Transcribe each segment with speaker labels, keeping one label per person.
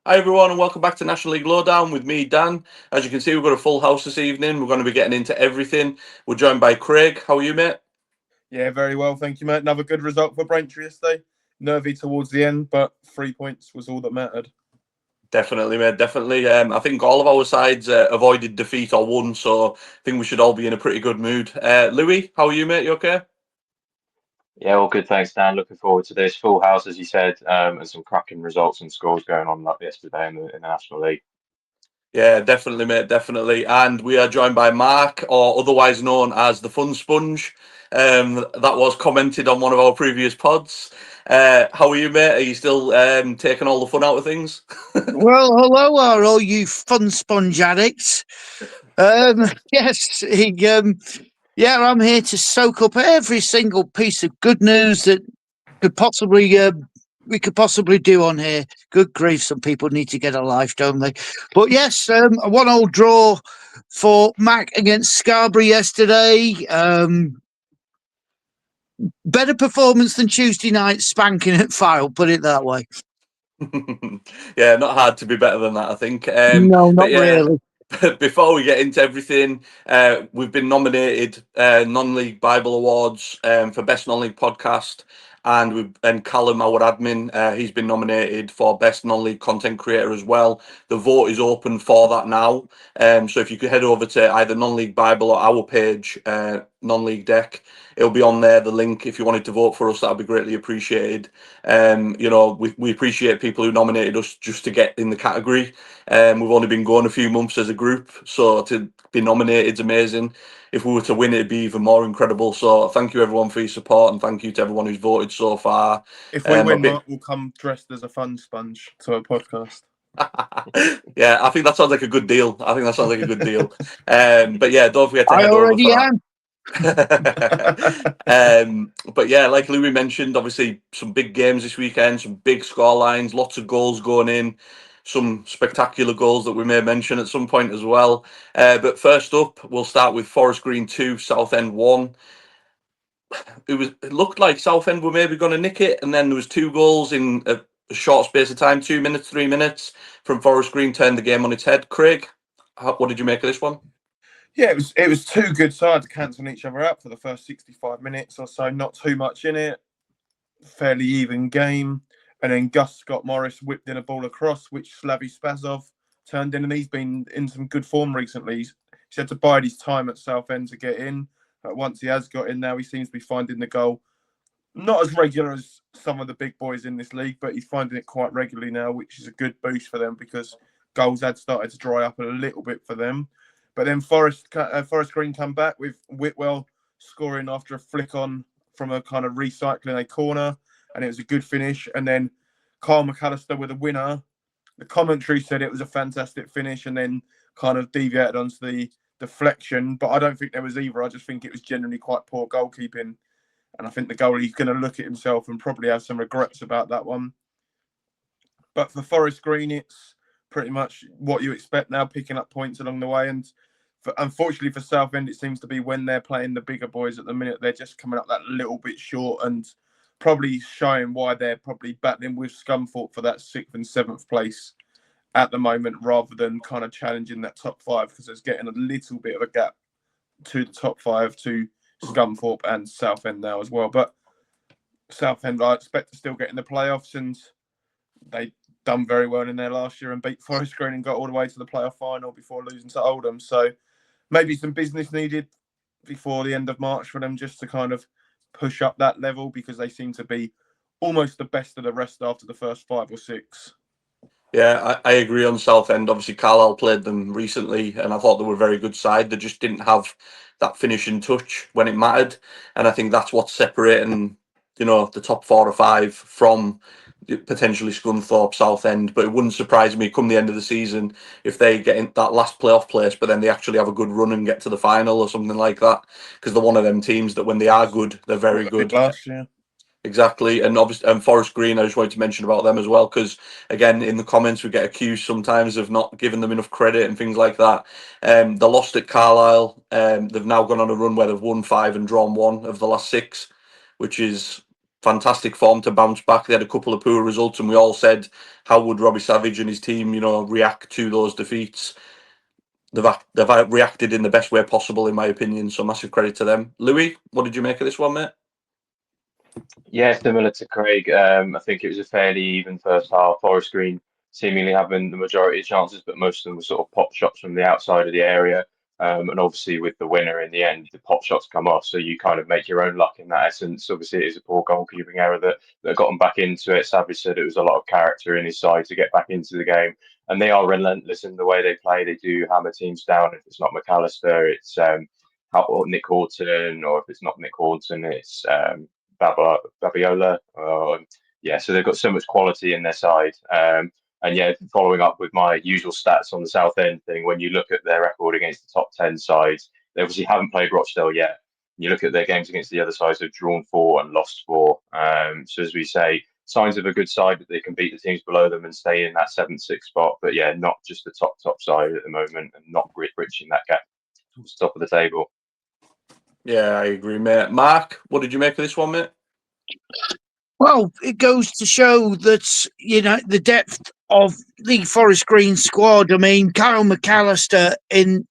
Speaker 1: Hi everyone and welcome back to National League Lowdown with me, Dan. As you can see, we've got a full house this evening. We're going to be getting into everything. We're joined by Craig. How are you, mate?
Speaker 2: Yeah, very well, thank you, mate. Another good result for Braintree yesterday. Nervy towards the end, but 3 points was all that mattered.
Speaker 1: Definitely, mate. Definitely. I think all of our sides avoided defeat or won, so I think we should all be in a pretty good mood. Louis, how are you, mate? You okay?
Speaker 3: Yeah, all good. Thanks, Dan. Looking forward to this full house, as you said, and some cracking results and scores going on like yesterday in the National League.
Speaker 1: Yeah, definitely, mate. Definitely. And we are joined by Mark, or otherwise known as the Fun Sponge. That was commented on one of our previous pods. How are you, mate? Are you still taking all the fun out of things?
Speaker 4: Well, hello, all you fun sponge addicts. Yes, yeah, I'm here to soak up every single piece of good news that could possibly we could possibly do on here. Good grief, some people need to get a life, don't they? But yes, a one-all draw for Mac against Scarborough yesterday. Better performance than Tuesday night spanking at File, put it that way.
Speaker 1: Yeah, not hard to be better than that, I think.
Speaker 4: No,
Speaker 1: But
Speaker 4: not
Speaker 1: yeah,
Speaker 4: really.
Speaker 1: before we get into everything, we've been nominated non-league Bible Awards for best non-league podcast, and Callum, our admin, he's been nominated for best non-league content creator as well. The vote is open for that now, so if you could head over to either non-league Bible or our page, non-league deck, it'll be on there. The link, if you wanted to vote for us, that'd be greatly appreciated. We appreciate people who nominated us just to get in the category. We've only been going a few months as a group, so to be nominated is amazing. If we were to win, it'd be even more incredible. So thank you everyone for your support, and thank you to everyone who's voted so far.
Speaker 2: If we
Speaker 1: A
Speaker 2: win,
Speaker 1: bit,
Speaker 2: Mark will come dressed as a fun sponge to a podcast.
Speaker 1: yeah, I think that sounds like a good deal. I think that sounds like a good deal. But yeah, don't forget to
Speaker 4: I
Speaker 1: head over
Speaker 4: already
Speaker 1: for that.
Speaker 4: am.
Speaker 1: But yeah, like Louis mentioned, obviously some big games this weekend, some big score lines, lots of goals going in, some spectacular goals that we may mention at some point as well. But first up, we'll start with Forest Green 2, Southend 1. It looked like Southend were maybe going to nick it, and then there was two goals in a short space of time, 2 minutes, 3 minutes from Forest Green, turned the game on its head. Craig, what did you make of this one?
Speaker 2: Yeah, it was two good sides cancelling each other out for the first 65 minutes or so. Not too much in it. Fairly even game. And then Gus Scott Morris whipped in a ball across, which Slavy Spazov turned in, and he's been in some good form recently. He's had to bide his time at Southend to get in. But once he has got in now, he seems to be finding the goal. Not as regular as some of the big boys in this league, but he's finding it quite regularly now, which is a good boost for them because goals had started to dry up a little bit for them. But then Forest Green come back with Whitwell scoring after a flick on from a kind of recycling a corner, and it was a good finish. And then Carl McAllister with a winner. The commentary said it was a fantastic finish, and then kind of deviated onto the deflection. But I don't think there was either. I just think it was generally quite poor goalkeeping, and I think the goalie's going to look at himself and probably have some regrets about that one. But for Forest Green, it's pretty much what you expect now, picking up points along the way. And unfortunately for Southend, it seems to be when they're playing the bigger boys at the minute, they're just coming up that little bit short and probably showing why they're probably battling with Scunthorpe for that 6th and 7th place at the moment, rather than kind of challenging that top five, because there's getting a little bit of a gap to the top five to Scunthorpe and Southend now as well. But Southend, I expect to still get in the playoffs, and they done very well in there last year and beat Forest Green and got all the way to the playoff final before losing to Oldham. So maybe some business needed before the end of March for them just to kind of push up that level, because they seem to be almost the best of the rest after the first 5 or 6.
Speaker 1: Yeah, I agree on Southend. Obviously, Carlisle played them recently, and I thought they were a very good side. They just didn't have that finishing touch when it mattered, and I think that's what's separating, the top 4 or 5 from potentially Scunthorpe, Southend. But it wouldn't surprise me come the end of the season if they get in that last playoff place, but then they actually have a good run and get to the final or something like that, because they're one of them teams that when they are good, they're very
Speaker 2: What they did
Speaker 1: good.
Speaker 2: last year.
Speaker 1: Exactly, and obviously, and Forest Green, I just wanted to mention about them as well, because again, in the comments, we get accused sometimes of not giving them enough credit and things like that. They lost at Carlisle. They've now gone on a run where they've won 5 and drawn 1 of the last 6, which is fantastic form to bounce back. They had a couple of poor results, and we all said, how would Robbie Savage and his team, react to those defeats? They've reacted in the best way possible, in my opinion. So massive credit to them. Louis, what did you make of this one, mate?
Speaker 3: Yeah, similar to Craig. I think it was a fairly even first half. Forest Green seemingly having the majority of chances, but most of them were sort of pop shots from the outside of the area. And obviously, with the winner in the end, the pop shots come off, so you kind of make your own luck in that essence. Obviously, it is a poor goalkeeping error that got them back into it. Savage said it was a lot of character in his side to get back into the game, and they are relentless in the way they play. They do hammer teams down. If it's not McAllister, it's or Nick Horton, or if it's not Nick Horton, it's Babiola. Yeah, so they've got so much quality in their side. And yeah, following up with my usual stats on the Southend thing, when you look at their record against the top 10 sides, they obviously haven't played Rochdale yet. You look at their games against the other sides, they've drawn 4 and lost 4. So as we say, signs of a good side that they can beat the teams below them and stay in that 7th, 6th spot. But yeah, not just the top side at the moment, and not bridging that gap towards the top of the table.
Speaker 1: Yeah, I agree, mate. Mark, what did you make of this one, mate?
Speaker 4: Well, it goes to show that, the depth of the Forest Green squad. I mean, Kyle McAllister in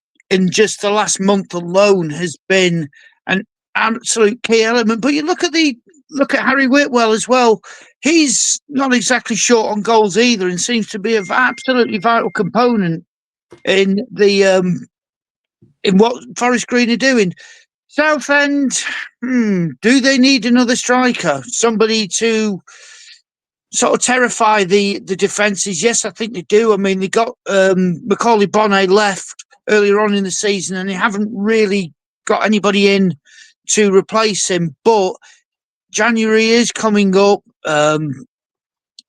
Speaker 4: just the last month alone has been an absolute key element. But you look at Harry Whitwell as well. He's not exactly short on goals either, and seems to be an absolutely vital component in in what Forest Green are doing. Southend, do they need another striker? Somebody to sort of terrify the defences? Yes, I think they do. I mean, they got Macaulay Bonnet left earlier on in the season, and they haven't really got anybody in to replace him. But January is coming up.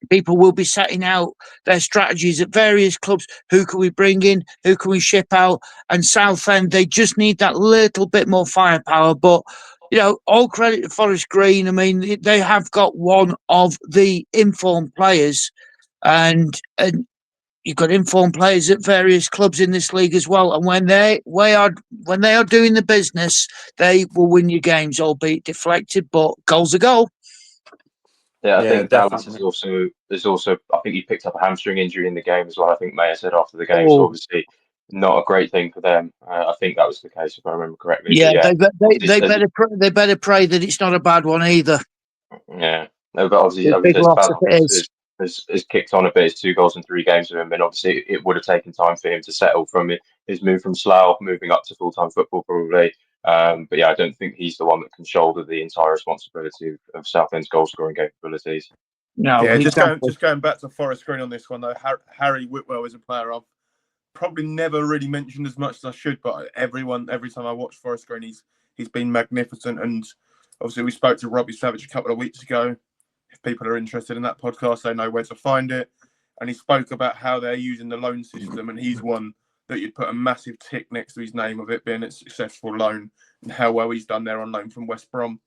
Speaker 4: People will be setting out their strategies at various clubs. Who can we bring in? Who can we ship out? And Southend, they just need that little bit more firepower. But, all credit to Forest Green. I mean, they have got one of the informed players, and you've got informed players at various clubs in this league as well. And when they are doing the business, they will win your games, albeit deflected, but goal's a goal.
Speaker 3: Yeah, I think Dallas
Speaker 1: definitely.
Speaker 3: is also. I think he picked up a hamstring injury in the game as well. I think Mayer said after the game, so obviously not a great thing for them. I think that was the case if I remember correctly.
Speaker 4: Yeah,
Speaker 3: but
Speaker 4: they better pray that it's not a bad one either.
Speaker 3: Yeah, no, but obviously,
Speaker 4: Big loss if it is.
Speaker 3: has kicked on a bit. It's 2 goals in 3 games for him, and obviously it would have taken time for him to settle from his move from Slough, moving up to full-time football probably. But yeah, I don't think he's the one that can shoulder the entire responsibility of Southend's goal-scoring capabilities.
Speaker 4: No,
Speaker 2: yeah,
Speaker 4: exactly.
Speaker 2: just going back to Forest Green on this one though. Harry Whitwell is a player I've probably never really mentioned as much as I should, but every time I watch Forest Green, he's been magnificent. And obviously, we spoke to Robbie Savage a couple of weeks ago. If people are interested in that podcast, they know where to find it. And he spoke about how they're using the loan system, and he's one that you'd put a massive tick next to his name of it being a successful loan, and how well he's done there on loan from West Brom.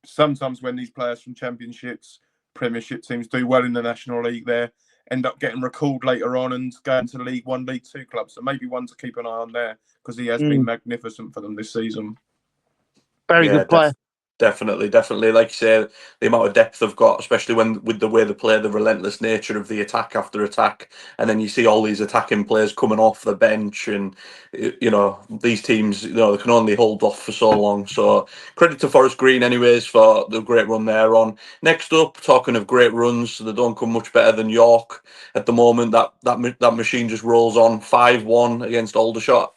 Speaker 2: Sometimes when these players from Championships, Premiership teams do well in the National League, they end up getting recalled later on and going to League One, League Two clubs. So maybe one to keep an eye on there, because he has been magnificent for them this season.
Speaker 4: Very good player.
Speaker 1: Definitely. Like you say, the amount of depth they've got, especially with the way they play, the relentless nature of the attack after attack, and then you see all these attacking players coming off the bench, and these teams, they can only hold off for so long. So credit to Forest Green, anyways, for the great run they're on. Next up, talking of great runs, they don't come much better than York at the moment. That machine just rolls on. 5-1 against Aldershot.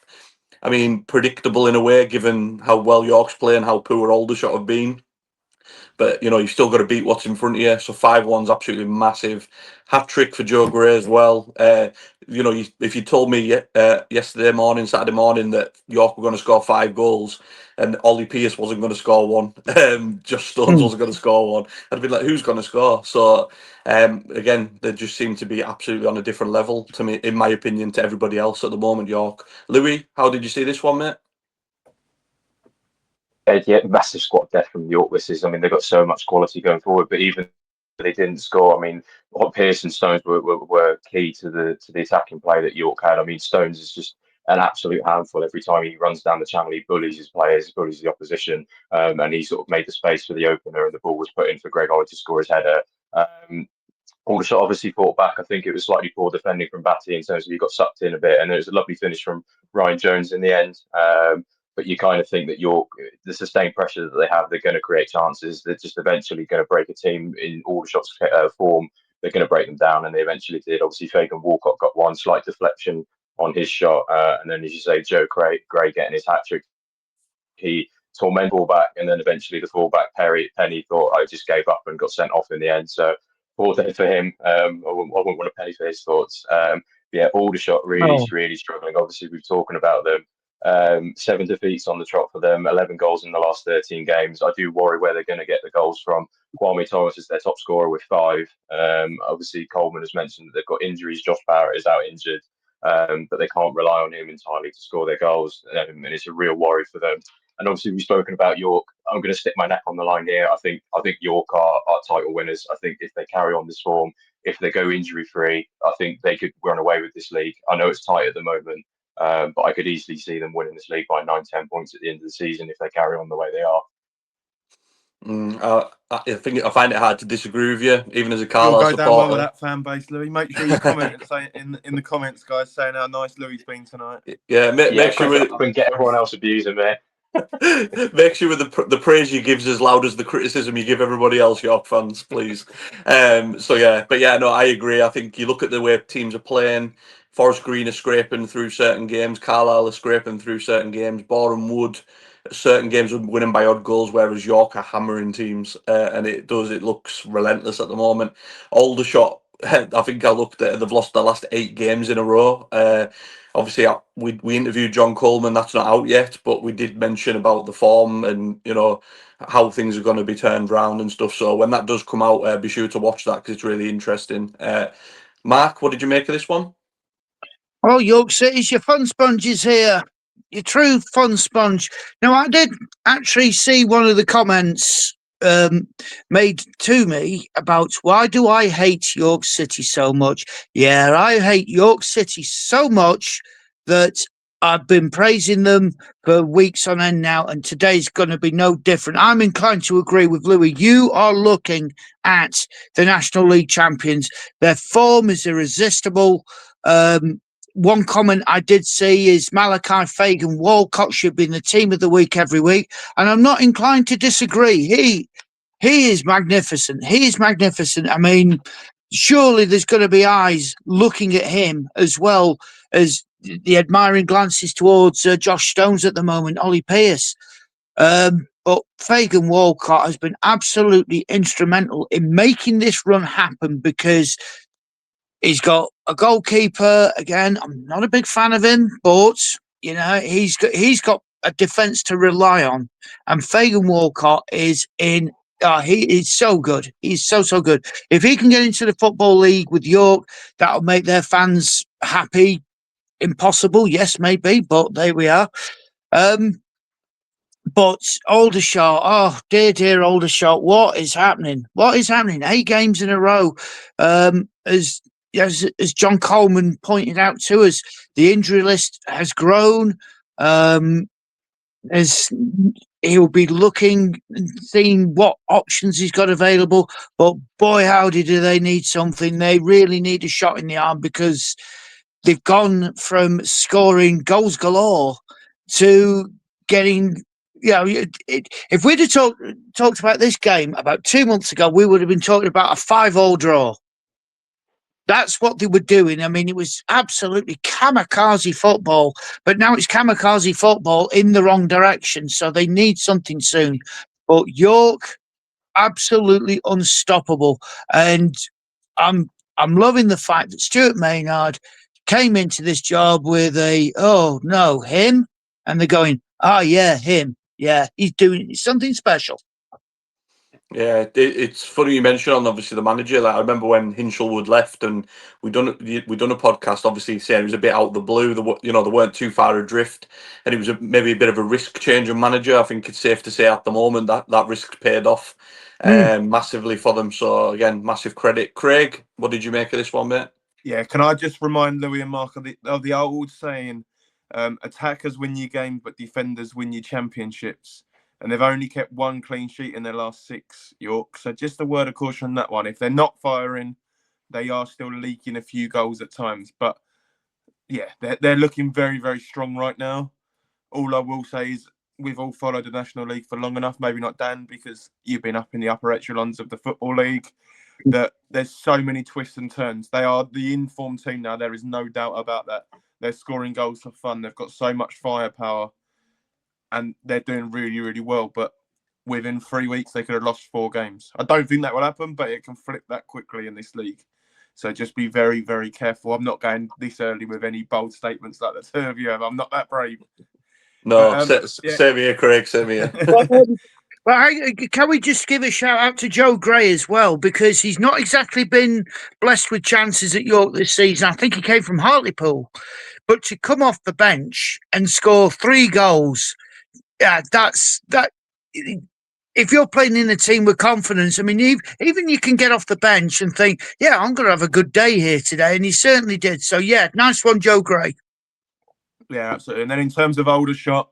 Speaker 1: I mean, predictable in a way, given how well York's playing, how poor Aldershot have been. But, you've still got to beat what's in front of you. So 5-1's absolutely massive. Hat-trick for Joe Gray as well. If you told me Saturday morning, that York were going to score 5 goals and Ollie Pearce wasn't going to score one, Josh Stones wasn't going to score one, I'd be like, who's going to score? So, again, they just seem to be absolutely on a different level, to me, in my opinion, to everybody else at the moment, York. Louis, how did you see this one, mate?
Speaker 3: Yeah, massive squad depth from York this is. I mean, they've got so much quality going forward, but even if they didn't score, I mean, what Pearce and Stones were key to the attacking play that York had. I mean, Stones is just an absolute handful. Every time he runs down the channel, he bullies his players, bullies the opposition, and he sort of made the space for the opener, and the ball was put in for Greg Hoy to score his header. Aldershot obviously fought back. I think it was slightly poor defending from Batty in terms of he got sucked in a bit, and it was a lovely finish from Ryan Jones in the end. But you kind of think that the sustained pressure that they have, they're going to create chances. They're just eventually going to break a team in Aldershot's form. They're going to break them down, and they eventually did. Obviously, Fagan Walcott got one slight deflection on his shot, and then, as you say, Joe Gray getting his hat trick. He tormented fullback, and then eventually the fullback Penny thought I just gave up and got sent off in the end. So poor day for him. I wouldn't want a penny for his thoughts. Yeah, Aldershot really struggling. Obviously, we've talking about them. 7 defeats on the trot for them, 11 goals in the last 13 games. I do worry where they're going to get the goals from. Kwame Thomas is their top scorer with 5. Obviously, Coleman has mentioned that they've got injuries. Josh Barrett is out injured, but they can't rely on him entirely to score their goals, and it's a real worry for them. And obviously, we've spoken about York. I'm going to stick my neck on the line here. I think York are title winners. I think if they carry on this form, if they go injury free, I think they could run away with this league. I know it's tight at the moment, but I could easily see them winning this league by 9-10 points at the end of the season if they carry on the way they are.
Speaker 1: I think I find it hard to disagree with you, even as a Carlisle
Speaker 2: You'll go down well with
Speaker 1: supporter.
Speaker 2: that fan base, Louis. Make sure you comment and say in the comments, guys, saying how nice Louis's been tonight.
Speaker 1: Yeah, make sure
Speaker 3: and get everyone else abusing me.
Speaker 1: Make sure the praise you give is as loud as the criticism you give everybody else, York fans, please. So yeah, but yeah, no, I agree. I think you look at the way teams are playing. Forest Green are scraping through certain games. Carlisle are scraping through certain games. Boreham Wood, certain games are winning by odd goals, whereas York are hammering teams, and it looks relentless at the moment. Aldershot, I think I looked at, they've lost the last 8 games in a row. Obviously, we interviewed John Coleman. That's not out yet, but we did mention about the form and how things are going to be turned around and stuff. So when that does come out, be sure to watch that because it's really interesting. Mark, what did you make of this one?
Speaker 4: Oh, York City's your fun sponges here. Your true fun sponge. Now, I did actually see one of the comments made to me about why do I hate York City so much? Yeah, I hate York City so much that I've been praising them for weeks on end now, and today's going to be no different. I'm inclined to agree with Louis. You are looking at the National League champions. Their form is irresistible. One comment I did see is Malachi Fagan Walcott should be in the team of the week every week, and I'm not inclined to disagree. He is magnificent. He is magnificent. I mean, surely there's going to be eyes looking at him as well as the admiring glances towards Josh Stones at the moment, Ollie Pearce. But Fagan Walcott has been absolutely instrumental in making this run happen because he's got a goalkeeper. Again, I'm not a big fan of him, but he's got a defence to rely on, and Fagan Walcott is in. He is so good. He's so good. If he can get into the Football League with York, that'll make their fans happy. Impossible, yes, maybe, but there we are. But Aldershot, oh dear Aldershot, what is happening? 8 games in a row. As John Coleman pointed out to us, the injury list has grown. As he'll be looking and seeing what options he's got available. But boy, howdy, do they need something. They really need a shot in the arm because they've gone from scoring goals galore to getting, if we'd have talked about this game about 2 months ago, we would have been talking about a 5-5 draw. That's what they were doing. I mean, it was absolutely kamikaze football, but now it's kamikaze football in the wrong direction. So they need something soon. But York, absolutely unstoppable. And I'm loving the fact that Stuart Maynard came into this job with him. And they're going, yeah, him. Yeah, he's doing something special.
Speaker 1: Yeah, it's funny you mentioned obviously the manager. Like I remember when Hinshelwood left, and we done a podcast, obviously saying it was a bit out of the blue. They weren't too far adrift, and it was maybe a bit of a risk change of manager. I think it's safe to say at the moment that risk paid off massively for them. So again, massive credit. Craig, what did you make of this one, mate?
Speaker 2: Yeah, can I just remind Louis and Mark of the old saying? Attackers win your game, but defenders win your championships. And they've only kept one clean sheet in their last 6, York. So just a word of caution on that one. If they're not firing, they are still leaking a few goals at times. But yeah, they're looking very, very strong right now. All I will say is we've all followed the National League for long enough, maybe not Dan, because you've been up in the upper echelons of the Football League, that there's so many twists and turns. They are the informed team now. There is no doubt about that. They're scoring goals for fun. They've got so much firepower and they're doing really, really well. But within 3 weeks, they could have lost 4 games. I don't think that will happen, but it can flip that quickly in this league. So just be very, very careful. I'm not going this early with any bold statements like the two of you have. I'm not that brave.
Speaker 1: No,
Speaker 2: But,
Speaker 1: same here, Craig, same here.
Speaker 4: Can we just give a shout out to Joe Gray as well, because he's not exactly been blessed with chances at York this season. I think he came from Hartlepool, but to come off the bench and score 3 goals, yeah, that's that. If you're playing in a team with confidence, I mean, even you can get off the bench and think, yeah, I'm going to have a good day here today, and he certainly did. So yeah, nice one, Joe Gray.
Speaker 2: Yeah, absolutely. And then in terms of Aldershot,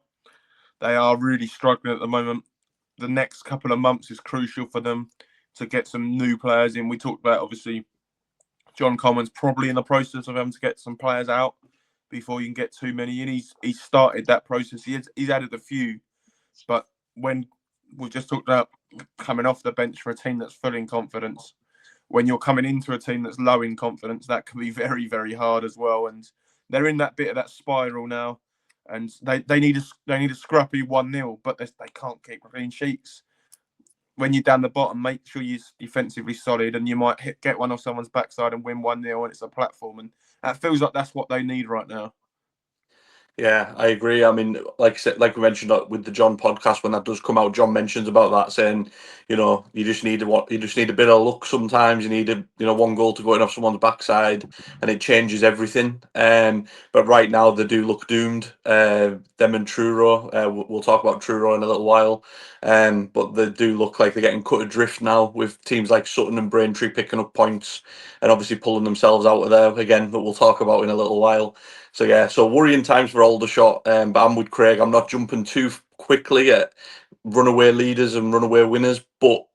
Speaker 2: they are really struggling at the moment. The next couple of months is crucial for them to get some new players in. We talked about, obviously, John Coleman's probably in the process of having to get some players out before you can get too many in. He's started that process. He's added a few. But when we've just talked about coming off the bench for a team that's full in confidence, when you're coming into a team that's low in confidence, that can be very, very hard as well. And they're in that bit of that spiral now. And they need a scrappy 1-0, but they can't keep clean sheets. When you're down the bottom, make sure you're defensively solid, and you might get one off someone's backside and win 1-0, and it's a platform. And that feels like that's what they need right now.
Speaker 1: Yeah, I agree. I mean, like I said, like we mentioned with the John podcast, when that does come out, John mentions about that, saying, you just need a bit of luck sometimes. You need one goal to go in off someone's backside, and it changes everything. But right now they do look doomed. Them and Truro. We'll talk about Truro in a little while. But they do look like they're getting cut adrift now, with teams like Sutton and Braintree picking up points and obviously pulling themselves out of there again. But we'll talk about in a little while. So yeah, so worrying times for Aldershot, but I'm with Craig. I'm not jumping too quickly at runaway leaders and runaway winners, but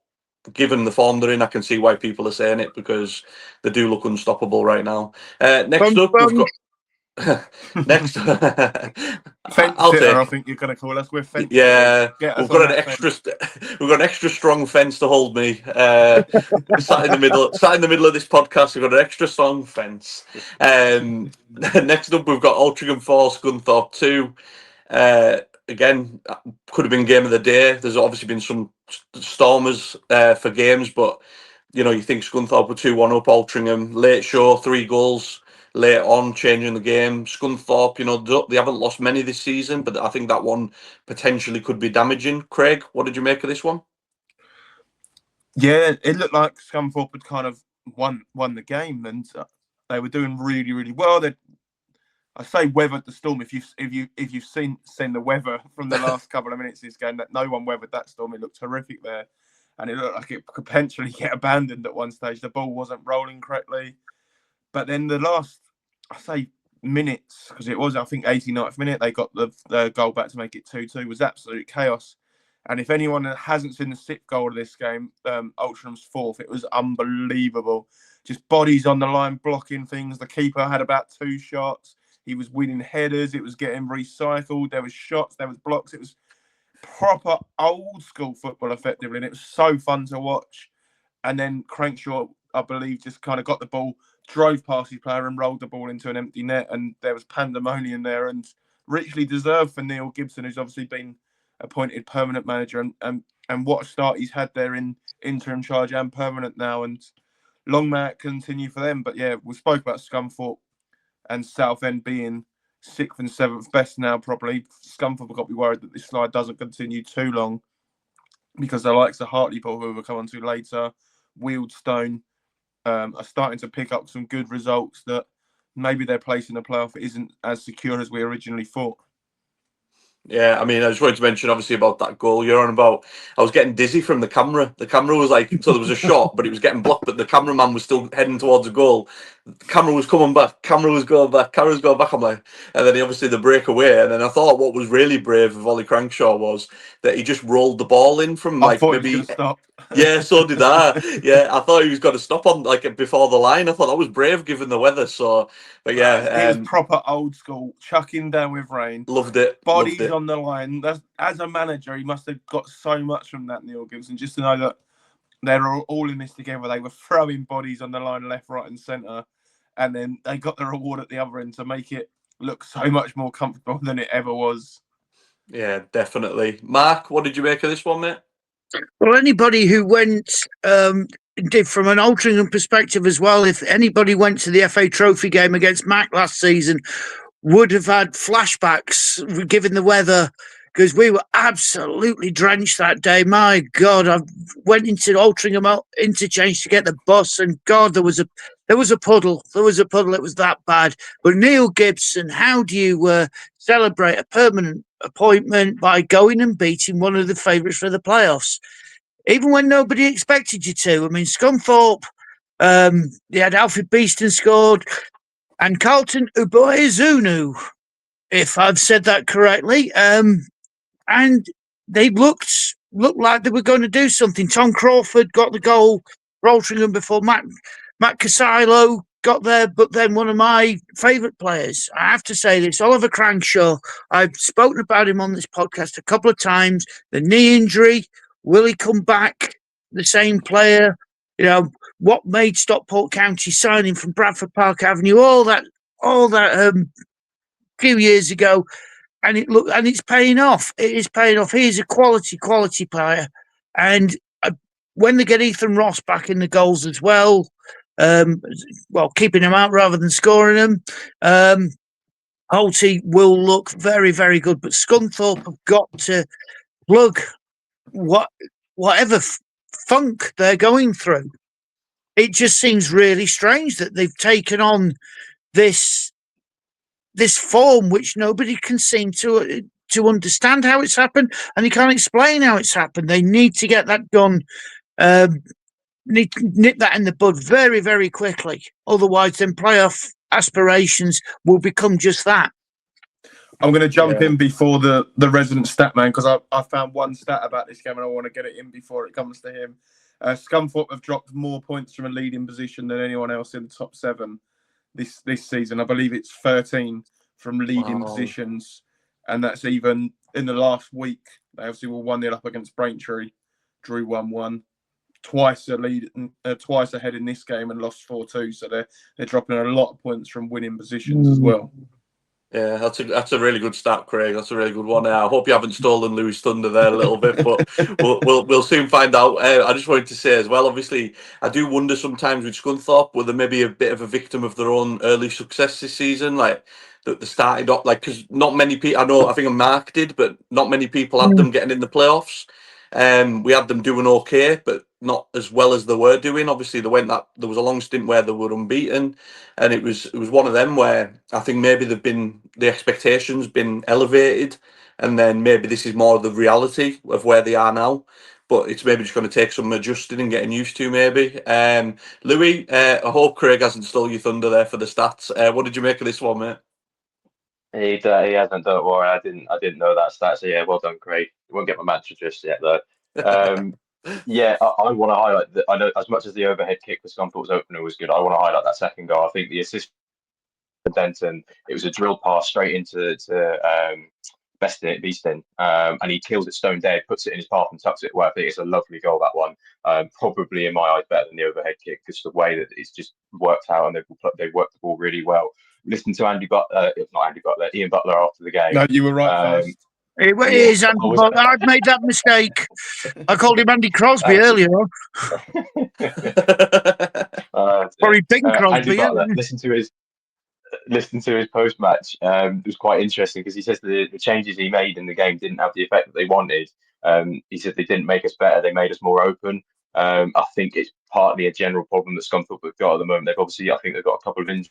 Speaker 1: given the form they're in, I can see why people are saying it, because they do look unstoppable right now. Next up, we've got next.
Speaker 2: Fence
Speaker 1: I'll
Speaker 2: sitter,
Speaker 1: take.
Speaker 2: I think you're going to call us. We're fence.
Speaker 1: Yeah,
Speaker 2: we've got
Speaker 1: an extra strong fence to hold me. Sat in the middle of this podcast. We've got an extra strong fence. Next up, we've got Altrincham 4, Scunthorpe 2. Again, could have been game of the day. There's obviously been some stormers for games, but you think Scunthorpe were 2-1 up. Altrincham late show, 3 goals late on, changing the game. Scunthorpe, they haven't lost many this season, but I think that one potentially could be damaging. Craig, what did you make of this one?
Speaker 2: Yeah, it looked like Scunthorpe had kind of won the game, and they were doing really, really well. I say weathered the storm. If you've seen the weather from the last couple of minutes of this game, that no one weathered that storm. It looked terrific there, and it looked like it could potentially get abandoned at one stage. The ball wasn't rolling correctly, but then the last, I say minutes, because it was, I think, 89th minute, they got the goal back to make it 2-2. Was absolute chaos. And if anyone hasn't seen the 6th goal of this game, Altrinham's 4th, it was unbelievable. Just bodies on the line, blocking things. The keeper had about 2 shots. He was winning headers. It was getting recycled. There was shots. There was blocks. It was proper old school football, effectively. And it was so fun to watch. And then Crankshaw, I believe, just kind of got the ball, drove past his player and rolled the ball into an empty net. And there was pandemonium there, and richly deserved for Neil Gibson, who's obviously been appointed permanent manager. And what a start he's had there in interim charge and permanent now. And long may it continue for them. But yeah, we spoke about Scunthorpe and Southend being 6th and 7th best now, probably. Scunthorpe have got to be worried that this slide doesn't continue too long, because the likes of Hartlepool, who we'll come on to later, Wealdstone, are starting to pick up some good results that maybe their place in the playoff isn't as secure as we originally thought.
Speaker 1: Yeah, I mean, I just wanted to mention, obviously, about that goal you're on about. I was getting dizzy from the camera. The camera was like, so there was a shot, but it was getting blocked, but the cameraman was still heading towards the goal. camera was coming back, camera was going back, camera's going back. I'm like, and then obviously the breakaway. And then I thought what was really brave of Ollie Crankshaw was that he just rolled the ball in from
Speaker 2: I
Speaker 1: like
Speaker 2: thought he was going
Speaker 1: maybe.
Speaker 2: to stop.
Speaker 1: Yeah, so did I. Yeah, I thought he was going to stop on like before the line. I thought that was brave given the weather. So, but yeah,
Speaker 2: It was proper old school, chucking down with rain.
Speaker 1: loved it.
Speaker 2: Bodies
Speaker 1: Loved it.
Speaker 2: on the line. As a manager, he must have got so much from that, Neil Gibson, just to know that they're all in this together. They were throwing bodies on the line left, right, and centre, and then they got the reward at the other end to make it look so much more comfortable than it ever was.
Speaker 1: Yeah, definitely. Mark, what did you make of this one, mate?
Speaker 4: Well, anybody who went did from an Altrincham perspective as well, if anybody went to the FA Trophy game against Mac last season, would have had flashbacks given the weather, because we were absolutely drenched that day. My God, I went into Altrincham interchange to get the bus, and God, there was a puddle. There was a puddle. It was that bad. But Neil Gibson, how do you celebrate a permanent appointment by going and beating one of the favourites for the playoffs, even when nobody expected you to? I mean, Scunthorpe, they had Alfred Beeston scored, and Carlton Uboezunu, if I've said that correctly. And they looked like they were going to do something. Tom Crawford got the goal for Altrincham before Matt Casilo got there, but then one of my favourite players, I have to say this, Oliver Crankshaw. I've spoken about him on this podcast a couple of times. The knee injury, will he come back the same player? You know, what made Stockport County sign him from Bradford Park Avenue, all that few years ago, and it's paying off. It is paying off. He is a quality player, and when they get Ethan Ross back in the goals as well, keeping him out rather than scoring them, Holty will look very, very good. But Scunthorpe have got to plug whatever funk they're going through. It just seems really strange that they've taken on this form which nobody can seem to understand how it's happened, and they can't explain how it's happened. They need to get that done. Need to nip that in the bud very, very quickly. Otherwise, then playoff aspirations will become just that.
Speaker 2: I'm going to jump in before the resident stat man, because I found one stat about this game and I want to get it in before it comes to him. Scunthorpe have dropped more points from a leading position than anyone else in the top 7 this season. I believe it's 13 from leading positions, and that's even in the last week. They obviously were 1-0 up against Braintree, drew 1-1. Twice ahead in this game and lost 4-2. So they're dropping a lot of points from winning positions as well.
Speaker 1: Yeah, that's a really good stat, Craig. That's a really good one. I hope you haven't stolen Louis' thunder there a little bit, but we'll soon find out. I just wanted to say as well, obviously, I do wonder sometimes with Scunthorpe whether maybe a bit of a victim of their own early success this season, like that they started off because not many people. I think Mark did, but not many people had them getting in the playoffs. We had them doing okay, but not as well as they were doing. Obviously, there was a long stint where they were unbeaten, and it was one of them where I think maybe the expectations been elevated, and then maybe this is more the reality of where they are now. But it's maybe just going to take some adjusting and getting used to, maybe. Louis, I hope Craig hasn't stole your thunder there for the stats. What did you make of this one, mate?
Speaker 3: He hasn't, don't worry. I didn't know that stat. So yeah, well done, Craig. You won't get my mantra just yet though. Yeah, I want to highlight that. I know as much as the overhead kick for Scunthorpe's opener was good, I want to highlight that second goal. I think the assist for Denton, it was a drill pass straight into Beeston, and he kills it stone dead, puts it in his path and tucks it. Well, I think it's a lovely goal, that one. Probably in my eyes better than the overhead kick, because the way that it's just worked out, and they've worked the ball really well. Listen to Ian Butler after the game.
Speaker 2: No, you were right first.
Speaker 4: It is Andy Butler. I've made that mistake. I called him Andy Crosby earlier on. Sorry, Bing Crosby.
Speaker 3: Andy Butler. Listen to his post match. It was quite interesting because he says the changes he made in the game didn't have the effect that they wanted. He said they didn't make us better; they made us more open. I think it's partly a general problem that Scunthorpe have got at the moment. I think they've got a couple of injuries.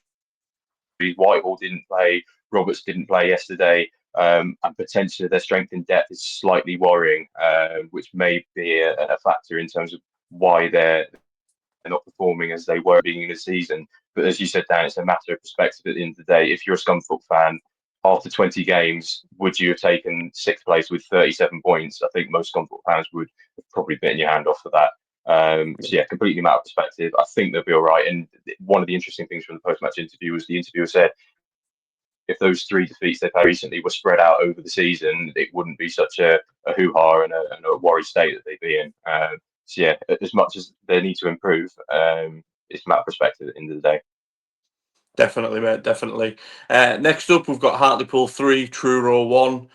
Speaker 3: Whitehall didn't play. Roberts didn't play yesterday. And potentially their strength in depth is slightly worrying, which may be a factor in terms of why they're not performing as they were at the beginning of the season. But as you said, Dan, it's a matter of perspective at the end of the day. If you're a Scunthorpe fan, after 20 games, would you have taken sixth place with 37 points? I think most Scunthorpe fans would have probably bitten your hand off for that. So yeah, completely matter of perspective. I think they'll be all right. And one of the interesting things from the post-match interview was the interviewer said, if those 3 defeats they've had recently were spread out over the season, it wouldn't be such a hoo-ha and a worried state that they'd be in. So yeah, as much as they need to improve, it's a matter of perspective at the end of the day.
Speaker 1: Definitely, mate. Definitely. Next up, we've got Hartlepool 3, Truro 1.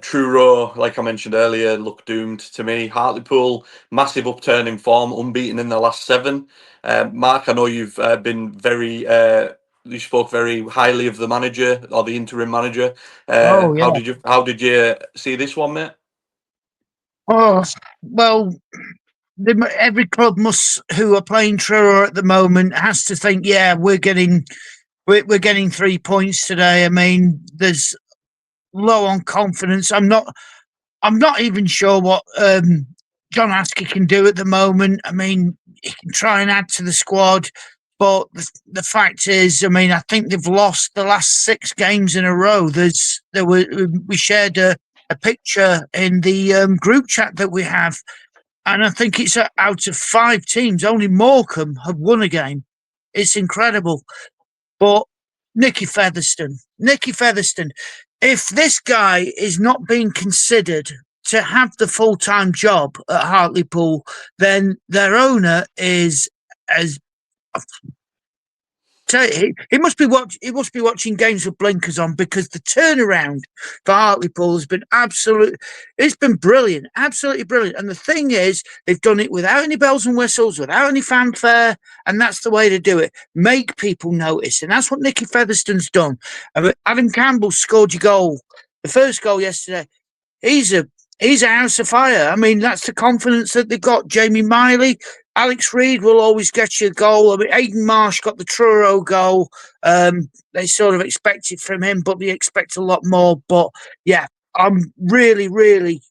Speaker 1: Truro, like I mentioned earlier, look doomed to me. Hartlepool, massive upturn in form, unbeaten in the last 7. Mark, I know you've been very. You spoke very highly of the manager or the interim manager.
Speaker 4: Oh, yeah.
Speaker 1: How did you see this one, mate?
Speaker 4: Oh, well, every club who are playing Truro at the moment has to think, yeah, we're getting 3 points today. I mean, there's low on confidence. I'm not even sure what John Askey can do at the moment. I mean, he can try and add to the squad, but the fact is, I mean, I think they've lost the last 6 games in a row. We shared a picture in the group chat that we have, and I think it's out of 5 teams, only Morecambe have won a game. It's incredible. But Nicky Featherstone, if this guy is not being considered to have the full-time job at Hartlepool, then their owner is as he must be watching games with blinkers on, because the turnaround for Hartlepool has been it's been brilliant, absolutely brilliant. And the thing is, they've done it without any bells and whistles, without any fanfare, and that's the way to do it. Make people notice, and that's what Nicky Featherstone's done. Adam Campbell scored your goal, the first goal yesterday. He's a house of fire. I mean, that's the confidence that they've got. Jamie Miley, Alex Reid will always get you a goal. I mean, Aidan Marsh got the Truro goal. They sort of expected from him, but they expect a lot more. But yeah, I'm really, really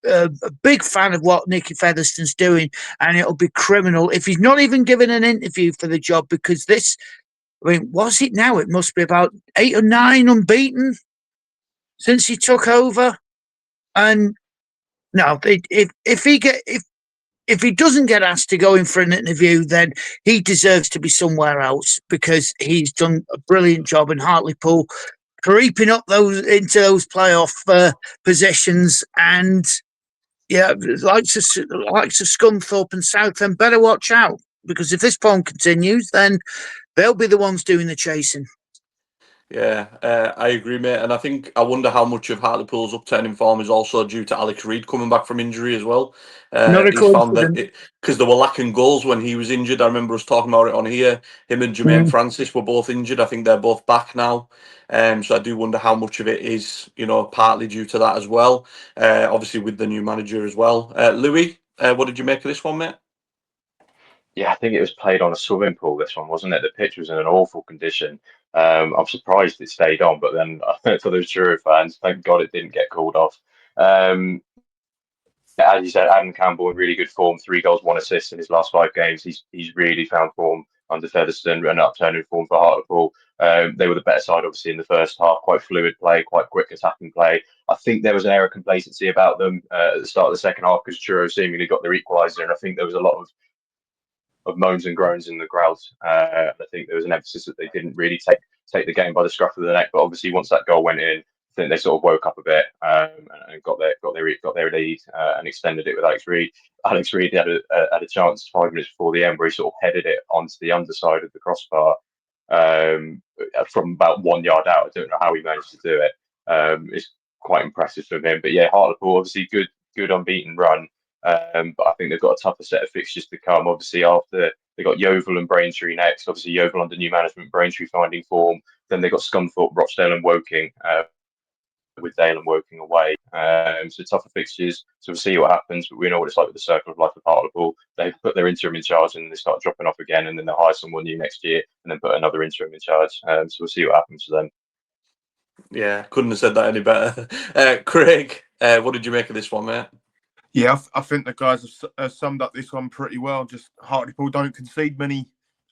Speaker 4: a big fan of what Nicky Featherstone's doing, and it'll be criminal if he's not even given an interview for the job, because this, I mean, what's it now? It must be about 8 or 9 unbeaten since he took over. And no, if he doesn't get asked to go in for an interview, then he deserves to be somewhere else, because he's done a brilliant job in Hartlepool, creeping up into those playoff positions. And yeah, likes of Scunthorpe and Southend better watch out, because if this form continues, then they'll be the ones doing the chasing.
Speaker 1: Yeah, I agree, mate. And I wonder how much of Hartlepool's upturn in form is also due to Alex Reid coming back from injury as well.
Speaker 4: Not a
Speaker 1: He's found that
Speaker 4: coincidence.
Speaker 1: because they were lacking goals when he was injured. I remember us talking about it on here. Him and Jermaine Francis were both injured. I think they're both back now. So I do wonder how much of it is, partly due to that as well. Obviously with the new manager as well. Louis, what did you make of this one, mate?
Speaker 3: Yeah, I think it was played on a swimming pool, this one, wasn't it? The pitch was in an awful condition. I'm surprised it stayed on, but then for those Truro fans, thank God it didn't get called off. As you said, Adam Campbell in really good form, 3 goals, 1 assist in his last 5 games. He's really found form under Featherstone, and upturn in form for Hartlepool. They were the better side, obviously, in the first half. Quite fluid play, quite quick attacking play. I think there was an air of complacency about them at the start of the second half, because Truro seemingly got their equaliser, and I think there was a lot of moans and groans in the crowd. I think there was an emphasis that they didn't really take the game by the scruff of the neck. But obviously, once that goal went in, I think they sort of woke up a bit and got their lead and extended it with Alex Reid. Alex Reid had a chance 5 minutes before the end where he sort of headed it onto the underside of the crossbar from about 1 yard out. I don't know how he managed to do it. It's quite impressive from him. But yeah, Hartlepool obviously good unbeaten run. But I think they've got a tougher set of fixtures to come. Obviously, after they got Yeovil and Braintree next. Obviously, Yeovil under new management, Braintree finding form. Then they got Scunthorpe, Rochdale, and Woking, with Dale and Woking away. So tougher fixtures. So we'll see what happens. But we know what it's like with the circle of life of Hartlepool. They put their interim in charge and they start dropping off again, and then they'll hire someone new next year and then put another interim in charge. So we'll see what happens to them.
Speaker 1: Yeah, couldn't have said that any better. Craig, what did you make of this one, mate?
Speaker 2: Yeah, I think the guys have summed up this one pretty well. Just Hartlepool don't concede many.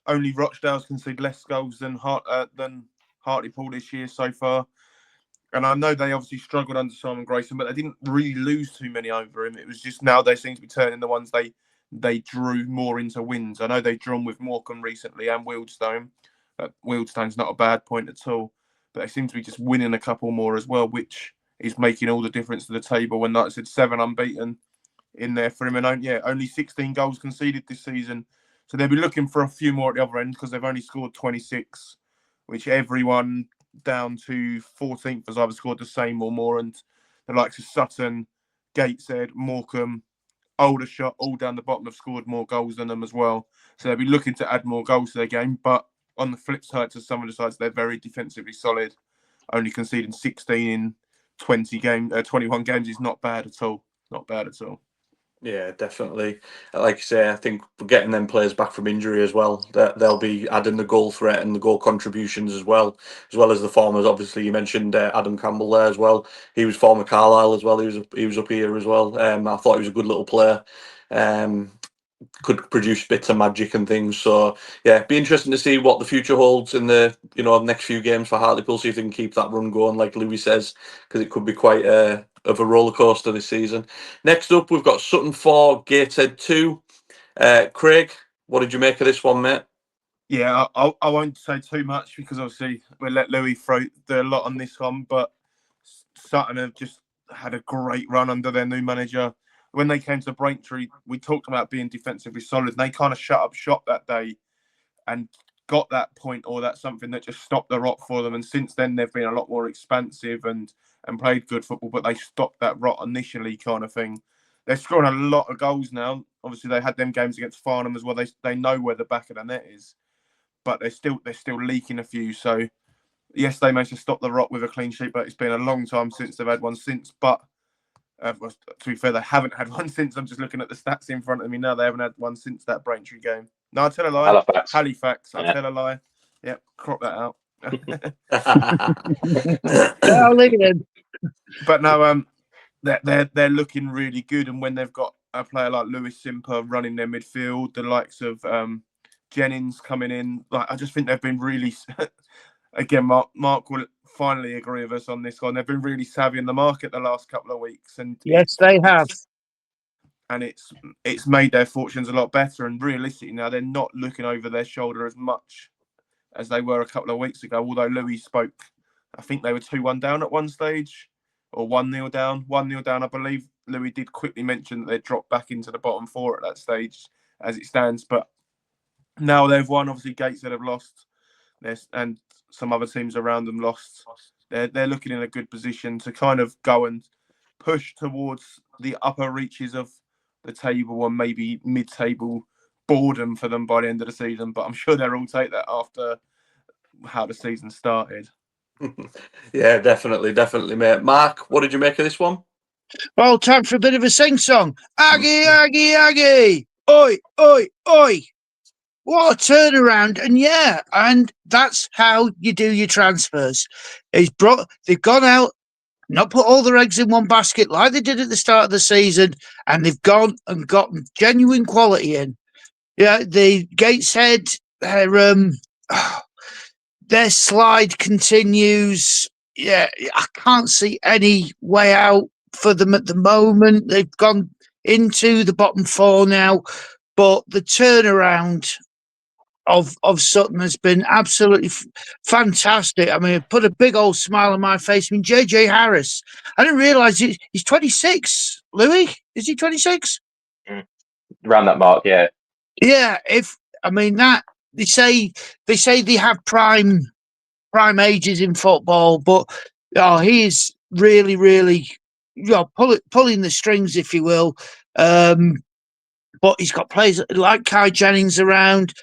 Speaker 2: Only Rochdale's concede less goals than Hartlepool this year so far. And I know they obviously struggled under Simon Grayson, but they didn't really lose too many over him. It was just now they seem to be turning the ones they drew more into wins. I know they've drawn with Morecambe recently and Wealdstone. Wealdstone's not a bad point at all, but they seem to be just winning a couple more as well, which is making all the difference to the table. When, like I said, 7 unbeaten in there for him, and only 16 goals conceded this season. So they'll be looking for a few more at the other end because they've only scored 26, which everyone down to 14th has either scored the same or more. And the likes of Sutton, Gateshead, Morecambe, Aldershot, all down the bottom have scored more goals than them as well. So they'll be looking to add more goals to their game. But on the flip side, to some of the sides, they're very defensively solid. Only conceding 16 in 21 games is not bad at all. Not bad at all.
Speaker 1: Yeah, definitely. Like you say, I think we're getting them players back from injury as well. That they'll be adding the goal threat and the goal contributions as well as the formers. Obviously, you mentioned Adam Campbell there as well. He was former Carlisle as well. He was up here as well. I thought he was a good little player. Could produce bits of magic and things. So yeah, it'd be interesting to see what the future holds in the next few games for Hartlepool. See if they can keep that run going, like Louis says, because it could be quite of a roller coaster this season. Next up, we've got Sutton 4, Gateshead 2. Craig, what did you make of this one, mate?
Speaker 2: Yeah, I won't say too much because obviously we'll let Louis do a lot on this one. But Sutton have just had a great run under their new manager. When they came to Braintree, we talked about being defensively solid. And they kind of shut up shop that day and got that point or that something that just stopped the rot for them. And since then, they've been a lot more expansive and played good football, but they stopped that rot initially kind of thing. They're scoring a lot of goals now. Obviously, they had them games against Farnham as well. They know where the back of the net is, but they're still leaking a few. So yes, they managed to stop the rot with a clean sheet, but it's been a long time since they've had one since. But to be fair, they haven't had one since. I'm just looking at the stats in front of me now. They haven't had one since that Braintree game. No, I tell a lie. Halifax. I tell a lie. Yep, crop that out.
Speaker 4: I'll leave it in.
Speaker 2: But no, they're looking really good, and when they've got a player like Lewis Simper running their midfield, the likes of Jennings coming in, like I just think they've been really. Again, Mark will finally agree with us on this one. They've been really savvy in the market the last couple of weeks, and
Speaker 4: yes, they have.
Speaker 2: And it's made their fortunes a lot better. And realistically, now they're not looking over their shoulder as much as they were a couple of weeks ago. Although Louis spoke, I think they were 2-1 down at one stage, or 1-0 down. 1-0 down, I believe. Louis did quickly mention that they dropped back into the bottom 4 at that stage, as it stands. But now they've won. Obviously, Gateshead have lost, and some other teams around them lost. They're looking in a good position to kind of go and push towards the upper reaches of the table and maybe mid-table boredom for them by the end of the season. But I'm sure they'll all take that after how the season started.
Speaker 1: Yeah, definitely, mate. Mark, what did you make of this one?
Speaker 4: Well, time for a bit of a sing-song. Aggie, Aggie, Aggie! Oi, oi, oi! What a turnaround. And that's how you do your transfers. They've gone out, not put all their eggs in one basket like they did at the start of the season, and they've gone and gotten genuine quality in. Yeah, the Gateshead, their slide continues. Yeah, I can't see any way out for them at the moment. They've gone into the bottom 4 now, but the turnaround of Sutton has been absolutely fantastic. I mean, it put a big old smile on my face. I mean, JJ Harris, I didn't realise he's 26. Louis, is he 26?
Speaker 3: Around that mark, yeah.
Speaker 4: Yeah, that they say they have prime ages in football, but he is really, really, pulling the strings, if you will. But he's got players like Kai Jennings around,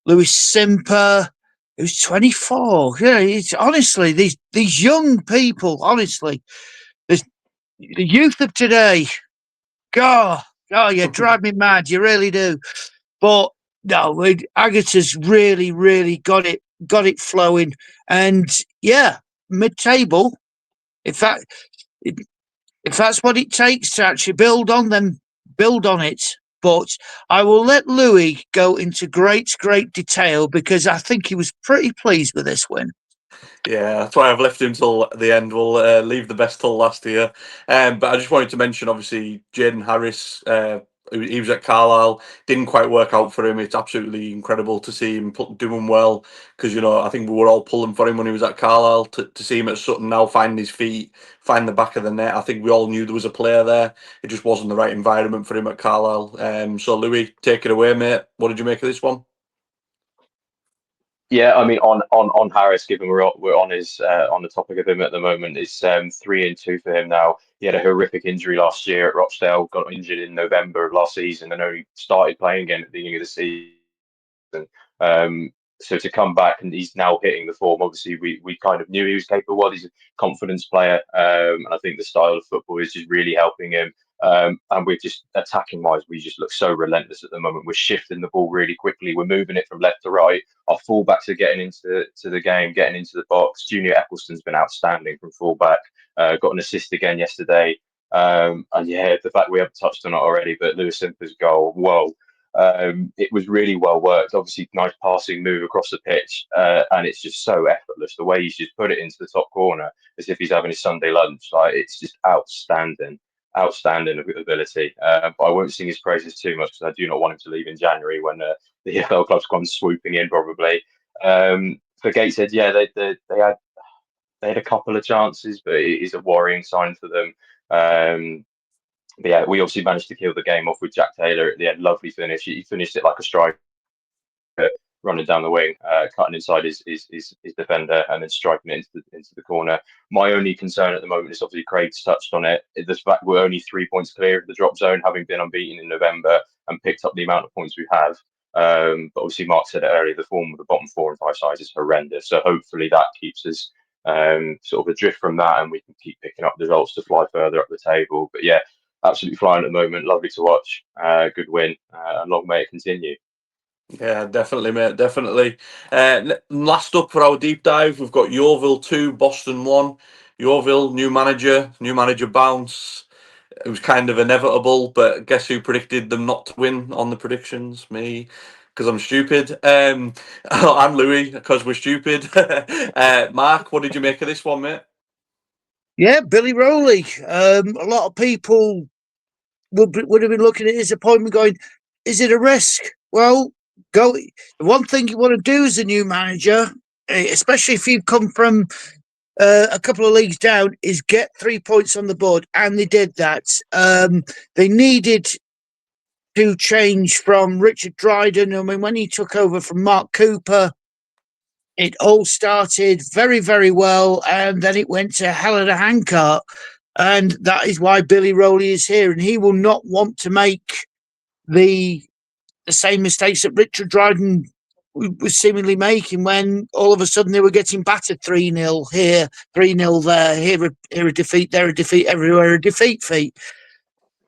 Speaker 4: Lewis Simper, who's 24. Yeah, it's honestly these young people. Honestly, the youth of today. God, you drive me mad. You really do. But no, Agatha's really, really got it flowing, and yeah, mid-table. In fact, if that's what it takes to actually build on them, build on it. But I will let Louis go into great detail because I think he was pretty pleased with this win.
Speaker 1: Yeah, that's why I've left him till the end. We'll leave the best till last here. But I just wanted to mention, obviously, Jaden Harris. He was at Carlisle. Didn't quite work out for him. It's absolutely incredible to see him doing well because, I think we were all pulling for him when he was at Carlisle. To see him at Sutton now, finding his feet, find the back of the net. I think we all knew there was a player there. It just wasn't the right environment for him at Carlisle. So, Louis, take it away, mate. What did you make of this one?
Speaker 3: Yeah, I mean, on Harris, given we're on his on the topic of him at the moment, it's 3-2 for him now. He had a horrific injury last year at Rochdale, got injured in November of last season, and only started playing again at the beginning of the season. So to come back, and he's now hitting the form. Obviously, we kind of knew he was capable. He's a confidence player, and I think the style of football is just really helping him. And we're just attacking wise, we just look so relentless at the moment. We're shifting the ball really quickly. We're moving it from left to right. Our fullbacks are getting into the game, getting into the box. Junior Eccleston's been outstanding from fullback. Got an assist again yesterday. And yeah, the fact we haven't touched on it already, but Lewis Simper's goal, whoa. It was really well worked. Obviously, nice passing move across the pitch, and it's just so effortless. The way he's just put it into the top corner as if he's having his Sunday lunch. Like, it's just outstanding ability. But I won't sing his praises too much because I do not want him to leave in January when the EFL clubs come swooping in probably. For Gateshead, yeah, they had a couple of chances, but it is a worrying sign for them. But yeah, we obviously managed to kill the game off with Jack Taylor at the end. Lovely finish. He finished it like a striker, running down the wing, cutting inside his defender, and then striking it into the corner. My only concern at the moment is obviously Craig's touched on it. The fact we're only 3 points clear of the drop zone, having been unbeaten in November and picked up the amount of points we have. But obviously, Mark said it earlier, the form of the bottom 4 and 5 sides is horrendous. So hopefully that keeps us sort of adrift from that, and we can keep picking up the results to fly further up the table. But yeah, absolutely flying at the moment. Lovely to watch. Good win, and long may it continue.
Speaker 1: Yeah, definitely, mate. Definitely. Last up for our deep dive, we've got Yeovil 2, Boston 1. Yeovil, new manager bounce. It was kind of inevitable, but guess who predicted them not to win on the predictions? Me, because I'm stupid. I'm Louis, because we're stupid. Mark, what did you make of this one, mate?
Speaker 4: Yeah, Billy Rowley. A lot of people would have been looking at his appointment going, is it a risk? Well, go. The one thing you want to do as a new manager, especially if you come from a couple of leagues down, is get 3 points on the board, and they did that. They needed to change from Richard Dryden. I mean, when he took over from Mark Cooper, it all started very, very well, and then it went to hell in a handcart. And that is why Billy Rowley is here, and he will not want to make the same mistakes that Richard Dryden was seemingly making when all of a sudden they were getting battered 3-0 here, 3-0 there, here a defeat, there a defeat, everywhere a defeat feat.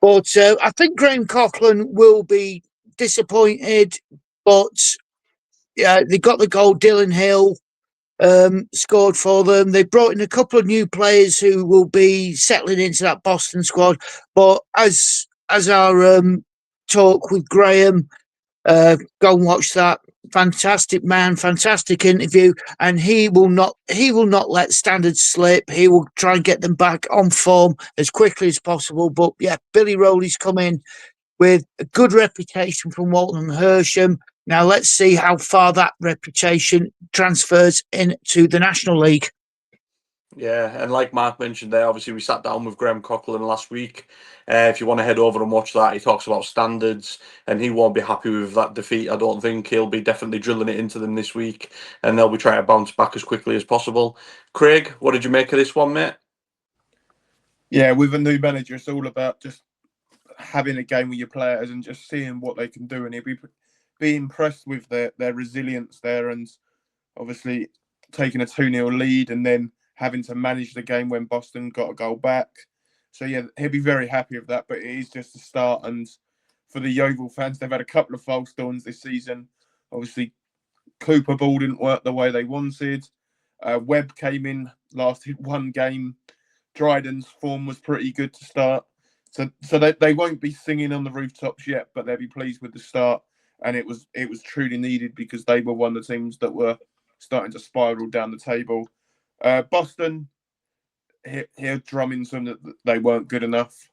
Speaker 4: But I think Graham Coughlan will be disappointed, but yeah, they got the goal. Dylan Hill scored for them. They brought in a couple of new players who will be settling into that Boston squad. But as our talk with Graham, go and watch that. Fantastic man, fantastic interview, and he will not let standards slip. He will try and get them back on form as quickly as possible. But yeah, Billy Rowley's come in with a good reputation from Walton and Hersham. Now let's see how far that reputation transfers into the National League.
Speaker 1: Yeah, and like Mark mentioned there, obviously we sat down with Graham Coughlan last week. If you want to head over and watch that, he talks about standards, and he won't be happy with that defeat. I don't think he'll be definitely drilling it into them this week, and they'll be trying to bounce back as quickly as possible. Craig, what did you make of this one, mate?
Speaker 2: Yeah, with a new manager, it's all about just having a game with your players and just seeing what they can do, and he'll be impressed with their resilience there, and obviously taking a 2-0 lead and then having to manage the game when Boston got a goal back. So yeah, he'll be very happy with that, but it is just a start. And for the Yeovil fans, they've had a couple of false dawns this season. Obviously, Cooper ball didn't work the way they wanted. Webb came in, lasted one game, Dryden's form was pretty good to start. So they won't be singing on the rooftops yet, but they'll be pleased with the start. And it was truly needed because they were one of the teams that were starting to spiral down the table. Boston, here drumming some that they weren't good enough.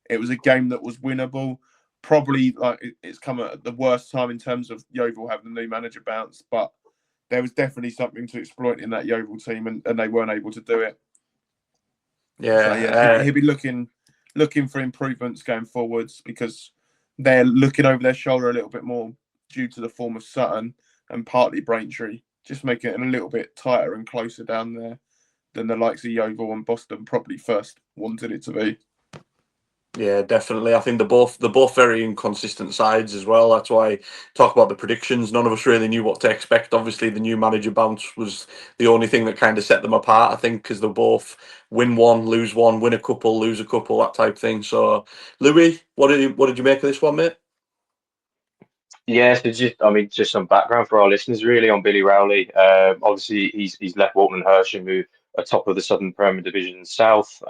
Speaker 2: It was a game that was winnable. Probably it's come at the worst time in terms of Yeovil having the new manager bounce, but there was definitely something to exploit in that Yeovil team, and they weren't able to do it.
Speaker 1: Yeah,
Speaker 2: so yeah, he'll be looking for improvements going forwards because they're looking over their shoulder a little bit more due to the form of Sutton and partly Braintree, just making it a little bit tighter and closer down there than the likes of Yeovil and Boston probably first wanted it to be.
Speaker 1: Yeah, definitely. I think they're both very inconsistent sides as well. That's why talk about the predictions. None of us really knew what to expect. Obviously, the new manager bounce was the only thing that kind of set them apart. I think because they're both win one, lose one, win a couple, lose a couple, that type thing. So, Louis, what did you make of this one, mate?
Speaker 3: Yeah, so just some background for our listeners, really, on Billy Rowley. Obviously, he's left Walton and Hersham, who are top of the Southern Premier Division South.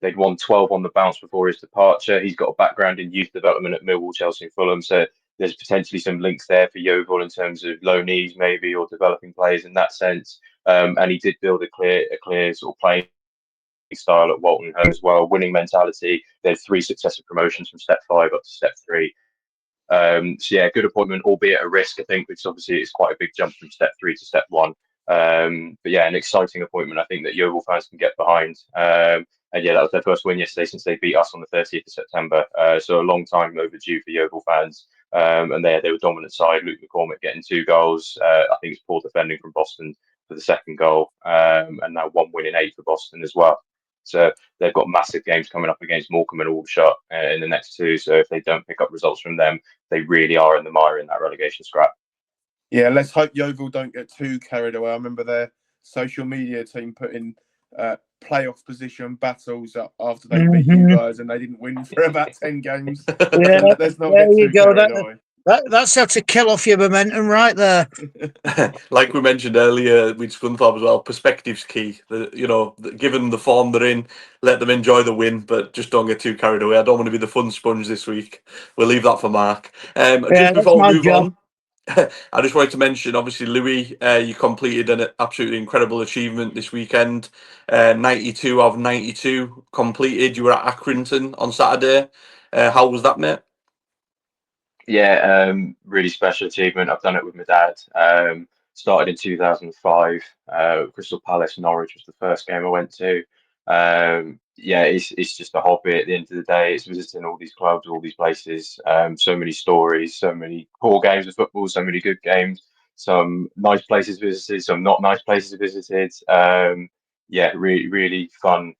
Speaker 3: They'd won 12 on the bounce before his departure. He's got a background in youth development at Millwall, Chelsea, and Fulham, so there's potentially some links there for Yeovil in terms of loanees, maybe, or developing players in that sense. And he did build a clear sort of playing style at Walton as well, winning mentality. They had 3 successive promotions from step 5 up to step 3. So yeah, good appointment, albeit a risk, I think, because obviously it's quite a big jump from step 3 to step 1. But yeah, an exciting appointment, I think, that Yeovil fans can get behind. And yeah, that was their first win yesterday since they beat us on the 30th of September. So a long time overdue for Yeovil fans. And they were dominant side. Luke McCormick getting 2 goals. I think it's poor defending from Boston for the second goal. And now 1 win in 8 for Boston as well. So they've got massive games coming up against Morecambe and Aldershot in the next 2. So if they don't pick up results from them, they really are in the mire in that relegation scrap.
Speaker 2: Yeah, let's hope Yeovil don't get too carried away. I remember their social media team putting playoff position battles up after they beat you guys, and they didn't win for about 10 games.
Speaker 4: Yeah,
Speaker 2: let's not
Speaker 4: there
Speaker 2: get
Speaker 4: you
Speaker 2: too
Speaker 4: go.
Speaker 2: carried away.
Speaker 4: That's how to kill off your momentum right there.
Speaker 1: Like we mentioned earlier with Scunthorpe as well, perspective's key. Given the form they're in, let them enjoy the win, but just don't get too carried away. I don't want to be the fun sponge this week. We'll leave that for Mark. Just before we move on, I just wanted to mention, obviously, Louis, you completed an absolutely incredible achievement this weekend. 92 out of 92 completed. You were at Accrington on Saturday. How was that, mate?
Speaker 3: Yeah, really special achievement. I've done it with my dad. Started in 2005. Crystal Palace Norwich was the first game I went to. Yeah, it's just a hobby at the end of the day. It's visiting all these clubs, all these places. So many stories, so many poor games of football, so many good games, some nice places visited, some not nice places visited. Yeah, really fun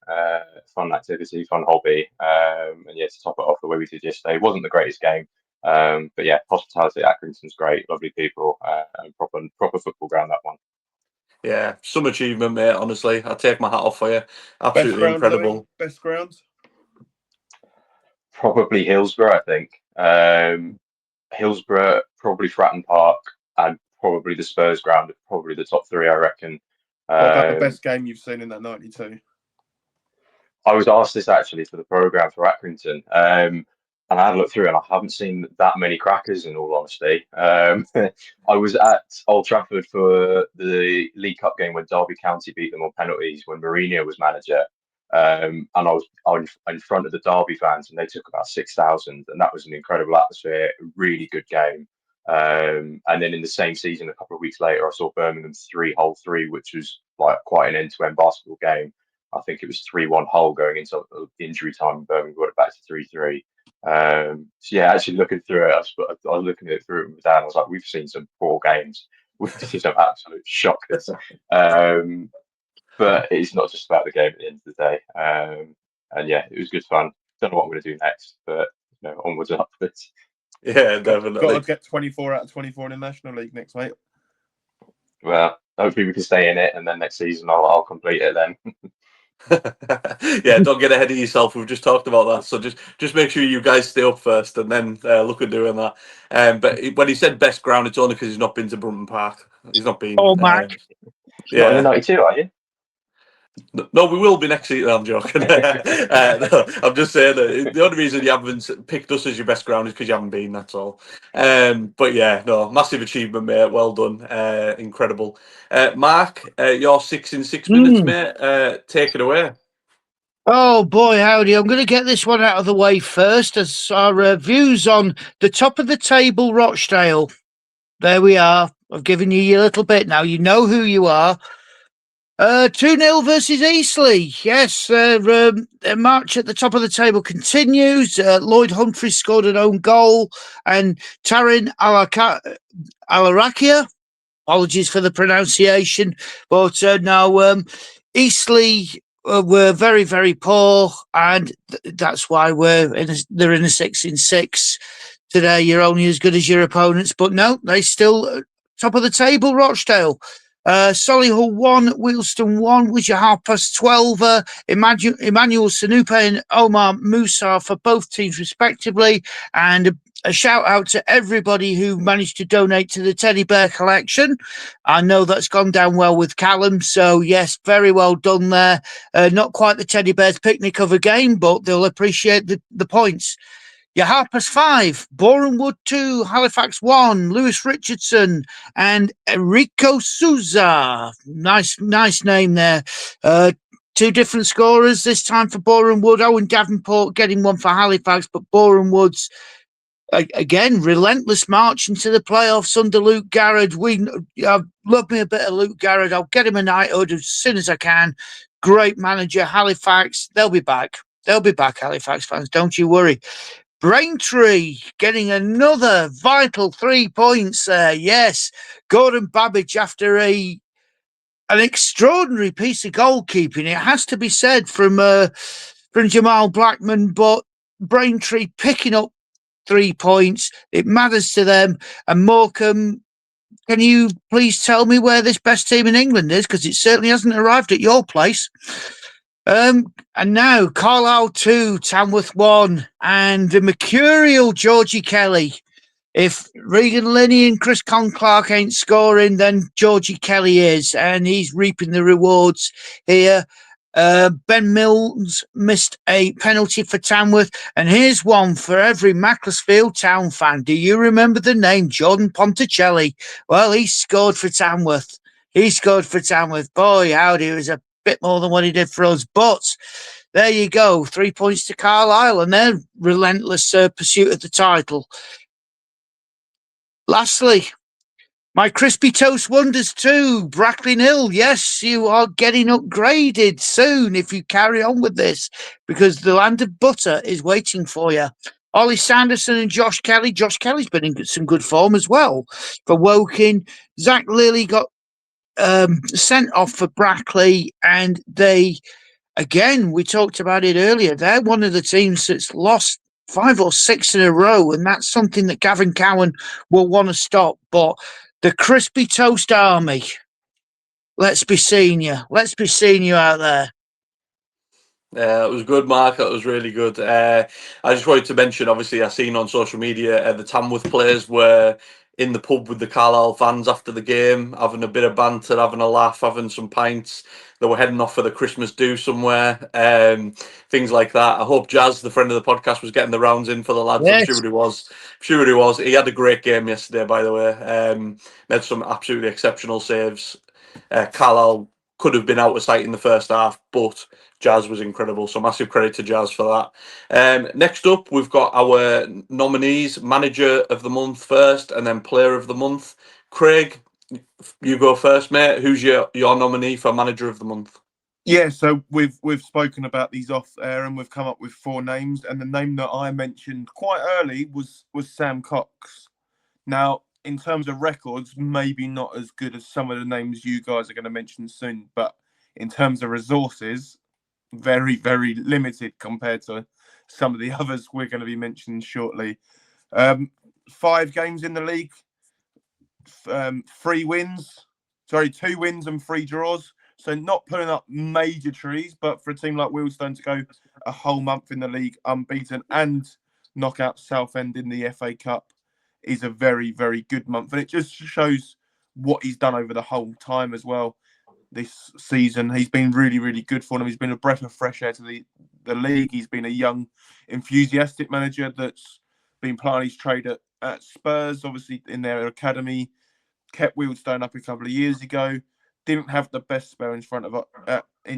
Speaker 3: activity, fun hobby. And yeah, to top it off the way we did yesterday, it wasn't the greatest game. But yeah, hospitality at Accrington's great, lovely people, and proper football ground, that one.
Speaker 1: Yeah, some achievement, mate. Honestly, I take my hat off for you. Absolutely
Speaker 2: Best ground,
Speaker 1: incredible.
Speaker 2: Louis? Best ground?
Speaker 3: Probably Hillsborough, I think. Hillsborough, probably Fratton Park, and probably the Spurs ground are probably the top 3, I reckon.
Speaker 2: What about the best game you've seen in that 92?
Speaker 3: I was asked this actually for the programme for Accrington, and I had a look through and I haven't seen that many crackers, in all honesty. I was at Old Trafford for the League Cup game when Derby County beat them on penalties when Mourinho was manager. And I was in front of the Derby fans, and they took about 6,000, and that was an incredible atmosphere, a really good game. And then in the same season, a couple of weeks later, I saw Birmingham 3-Hull 3, which was like quite an end-to-end basketball game. I think it was 3-1 Hull going into injury time. Birmingham got it back to 3-3. So yeah, actually looking through it, I was looking at it through it with Dan. I was like, we've seen some poor games. We've seen some absolute shockers. But it's not just about the game at the end of the day. And yeah, it was good fun. Don't know what I'm going to do next, but onwards and upwards.
Speaker 1: Yeah, definitely.
Speaker 2: Got to get 24 out of 24 in the National League next, mate.
Speaker 3: Well, hopefully we can stay in it, and then next season I'll complete it then.
Speaker 1: Yeah, don't get ahead of yourself. We've just talked about that, so just make sure you guys stay up first, and then look at doing that. But when he said best ground, it's only because he's not been to Brunton Park. He's not been.
Speaker 4: Oh, Mac.
Speaker 3: Not in the 92, are you?
Speaker 1: No, we will be next season. I'm joking. No, I'm just saying that the only reason you haven't picked us as your best ground is because you haven't been. That's all. But yeah, no, massive achievement, mate. Well done. Incredible. Mark, your 6 in 6 minutes, mate. Take it away.
Speaker 4: Oh boy, howdy. I'm going to get this one out of the way first as our views on the top of the table, Rochdale. There we are. I've given you your little bit now. You know who you are. 2-0 versus Eastleigh. Yes, their march at the top of the table continues. Lloyd Humphrey scored an own goal, and Tarin Alarakia, apologies for the pronunciation, but no, Eastleigh were very, very poor, and that's why they're in a 6 in 6. Today, you're only as good as your opponents, but no, they still top of the table, Rochdale. Solihull 1, Wealdstone 1 was your 12:30. Emmanuel Sanupe and Omar Musa for both teams respectively. And a shout out to everybody who managed to donate to the teddy bear collection. I know that's gone down well with Callum, so yes, very well done there. Not quite the teddy bears picnic of a game, but they'll appreciate the points. Your 5:30, Boreham Wood 2, Halifax 1, Lewis Richardson and Enrico Souza. Nice name there. Two different scorers this time for Boreham Wood. Owen Davenport getting one for Halifax, but Boreham Wood's again relentless march into the playoffs under Luke Garrett. Love me a bit of Luke Garrett. I'll get him a knighthood as soon as I can. Great manager, Halifax. They'll be back. They'll be back, Halifax fans. Don't you worry. Braintree getting another vital 3 points there. Yes, Gordon Babbage after an extraordinary piece of goalkeeping. It has to be said from Jamal Blackman, but Braintree picking up 3 points. It matters to them. And Morecambe, can you please tell me where this best team in England is? Because it certainly hasn't arrived at your place. And now Carlisle 2, Tamworth 1, and the mercurial Georgie Kelly. If Regan Linney and Chris Conclark ain't scoring, then Georgie Kelly is, and he's reaping the rewards here. Ben Mills missed a penalty for Tamworth, and here's one for every Macclesfield Town fan. Do you remember the name Jordan Ponticelli? Well, he scored for Tamworth. Boy, howdy, it was a bit more than what he did for us, but there you go, 3 points to Carlisle and their relentless pursuit of the title. Lastly, my Crispy Toast Wonders 2, Brackley 0. Yes, you are getting upgraded soon if you carry on with this, because the land of butter is waiting for you. Ollie Sanderson and Josh Kelly. Josh Kelly's been in some good form as well for Woking. Zach Lilly got sent off for Brackley, and they, again, we talked about it earlier, they're one of the teams that's lost 5 or 6 in a row, and that's something that Gavin Cowan will want to stop. But the Crispy Toast Army, let's be seeing you out there.
Speaker 1: It was good, Mark. That was really good. I just wanted to mention, obviously, I seen on social media the Tamworth players were in the pub with the Carlisle fans after the game, having a bit of banter, having a laugh, having some pints. They were heading off for the Christmas do somewhere, things like that. I hope Jazz, the friend of the podcast, was getting the rounds in for the lads.
Speaker 4: Yes.
Speaker 1: I'm sure he was. He had a great game yesterday, by the way. Made some absolutely exceptional saves. Carlisle could have been out of sight in the first half, but Jazz was incredible. So massive credit to Jazz for that. Next up, we've got our nominees, Manager of the Month first, and then Player of the Month. Craig, you go first, mate. Who's your nominee for Manager of the Month?
Speaker 2: Yeah, so we've spoken about these off air, and we've come up with 4 names. And the name that I mentioned quite early was Sam Cox. Now, in terms of records, maybe not as good as some of the names you guys are going to mention soon, but in terms of resources, very, very limited compared to some of the others we're going to be mentioning shortly. 5 games in the league, 2 wins and 3 draws. So not putting up major trees, but for a team like Wealdstone to go a whole month in the league unbeaten and knock out Southend in the FA Cup is a very, very good month. And it just shows what he's done over the whole time as well. this season. He's been really, really good for them. He's been a breath of fresh air to the league. He's been a young, enthusiastic manager that's been plying his trade at Spurs, obviously in their academy. Kept Wealdstone up a couple of years ago. Didn't have the best spell in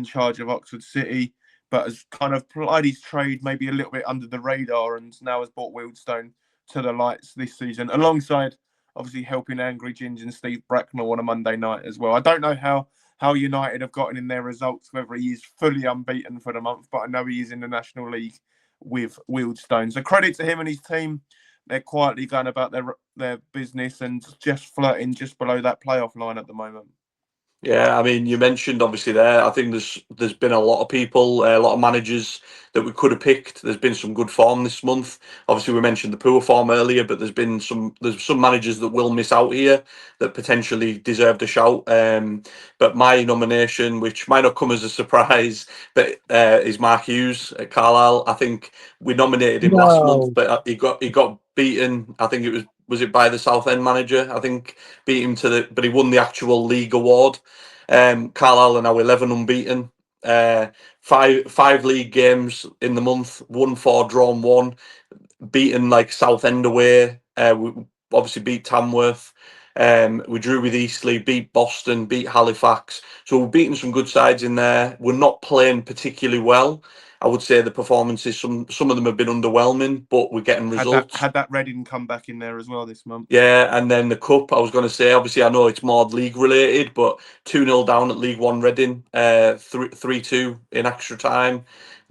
Speaker 2: charge of Oxford City, but has kind of plied his trade maybe a little bit under the radar, and now has brought Wealdstone to the lights this season, alongside obviously helping Angry Ginger and Steve Bracknell on a Monday night as well. I don't know how United have gotten in their results, whether he is fully unbeaten for the month, but I know he is in the National League with Wealdstone. So credit to him and his team. They're quietly going about their business and just flirting just below that playoff line at the moment.
Speaker 1: Yeah, I mean, you mentioned obviously there. I think there's been a lot of people, a lot of managers that we could have picked. There's been some good form this month. Obviously, we mentioned the poor form earlier, but there's some managers that will miss out here that potentially deserved a shout. But my nomination, which might not come as a surprise, but is Mark Hughes at Carlisle. I think we nominated him last month, but he got beaten. I think it was it by the Southend manager. I think beat him but he won the actual league award. Carlisle are now 11 unbeaten. Five league games in the month, won 4, drawn 1, beaten like Southend away. We obviously beat Tamworth. We drew with Eastleigh, beat Boston, beat Halifax. So we're beating some good sides in there. We're not playing particularly well. I would say the performances, some of them have been underwhelming, but we're getting results.
Speaker 2: Had that Reading come back in there as well this month.
Speaker 1: Yeah, and then the Cup, I was going to say, obviously I know it's more league related, but 2-0 down at League One Reading, 3-2 in extra time.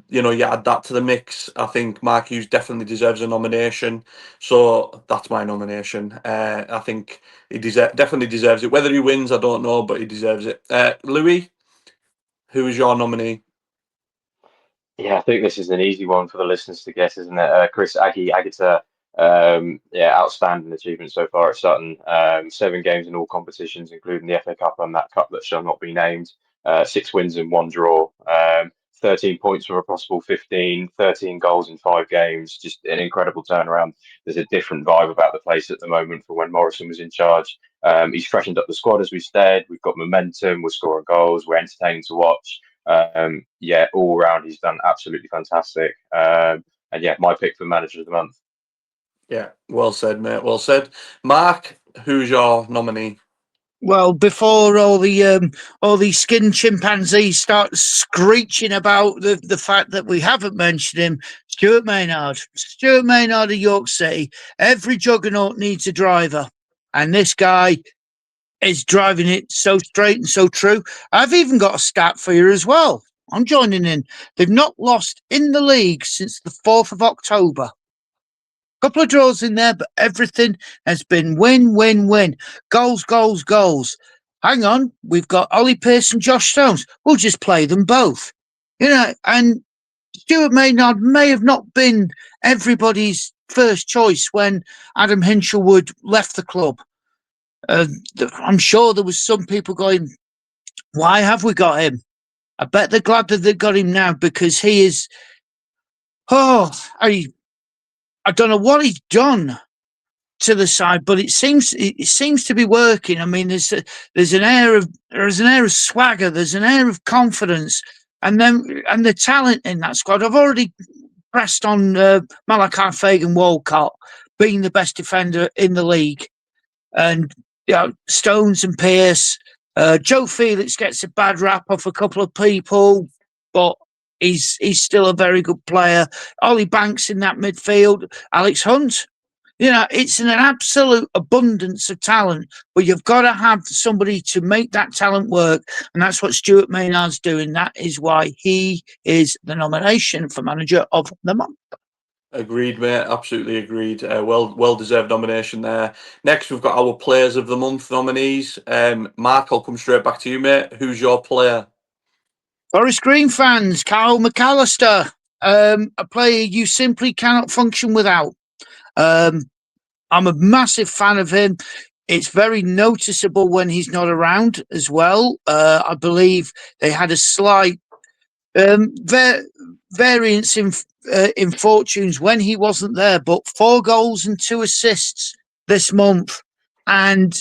Speaker 1: You add that to the mix. I think Mark Hughes definitely deserves a nomination. So that's my nomination. I think he definitely deserves it. Whether he wins, I don't know, but he deserves it. Louis, who is your nominee?
Speaker 3: Yeah, I think this is an easy one for the listeners to guess, isn't it? Chris Agata, outstanding achievement so far at Sutton. 7 games in all competitions, including the FA Cup and that cup that shall not be named. 6 wins and 1 draw. 13 points from a possible 15, 13 goals in 5 games. Just an incredible turnaround. There's a different vibe about the place at the moment from when Morrison was in charge. He's freshened up the squad, as we said. We've got momentum. We're scoring goals. We're entertaining to watch. All round he's done absolutely fantastic. And yeah, my pick for manager of the month.
Speaker 1: Yeah, well said, mate. Well said. Mark, who's your nominee?
Speaker 4: Well, before all these skin chimpanzees start screeching about the fact that we haven't mentioned him, Stuart Maynard of York City. Every juggernaut needs a driver, and this guy is driving it so straight and so true. I've even got a stat for you as well. I'm joining in. They've not lost in the league since the 4th of October. Couple of draws in there, but everything has been win, win, win. Goals, goals, goals. Hang on, we've got Ollie Pearce and Josh Stones. We'll just play them both. And Stuart Maynard may have not been everybody's first choice when Adam Hinshelwood left the club. I'm sure there was some people going, why have we got him? I bet they're glad that they've got him now, because he is, I don't know what he's done to the side, but it seems to be working. I mean, there's an air of swagger, there's an air of confidence, and the talent in that squad. I've already pressed on Malachi Fagan Walcott being the best defender in the league, and Stones and Pearce. Joe Felix gets a bad rap off a couple of people, but he's still a very good player. Ollie Banks in that midfield, Alex Hunt. It's an absolute abundance of talent, but you've got to have somebody to make that talent work, and that's what Stuart Maynard's doing. That is why he is the nomination for manager of the month.
Speaker 1: Agreed, mate. Absolutely agreed. Well deserved nomination there. Next, we've got our players of the month nominees. Mark, I'll come straight back to you, mate. Who's your player?
Speaker 4: Forest Green fans, Kyle McAllister, a player you simply cannot function without. I'm a massive fan of him. It's very noticeable when he's not around as well. I believe they had a slight variance in fortunes when he wasn't there, but 4 goals and 2 assists this month, and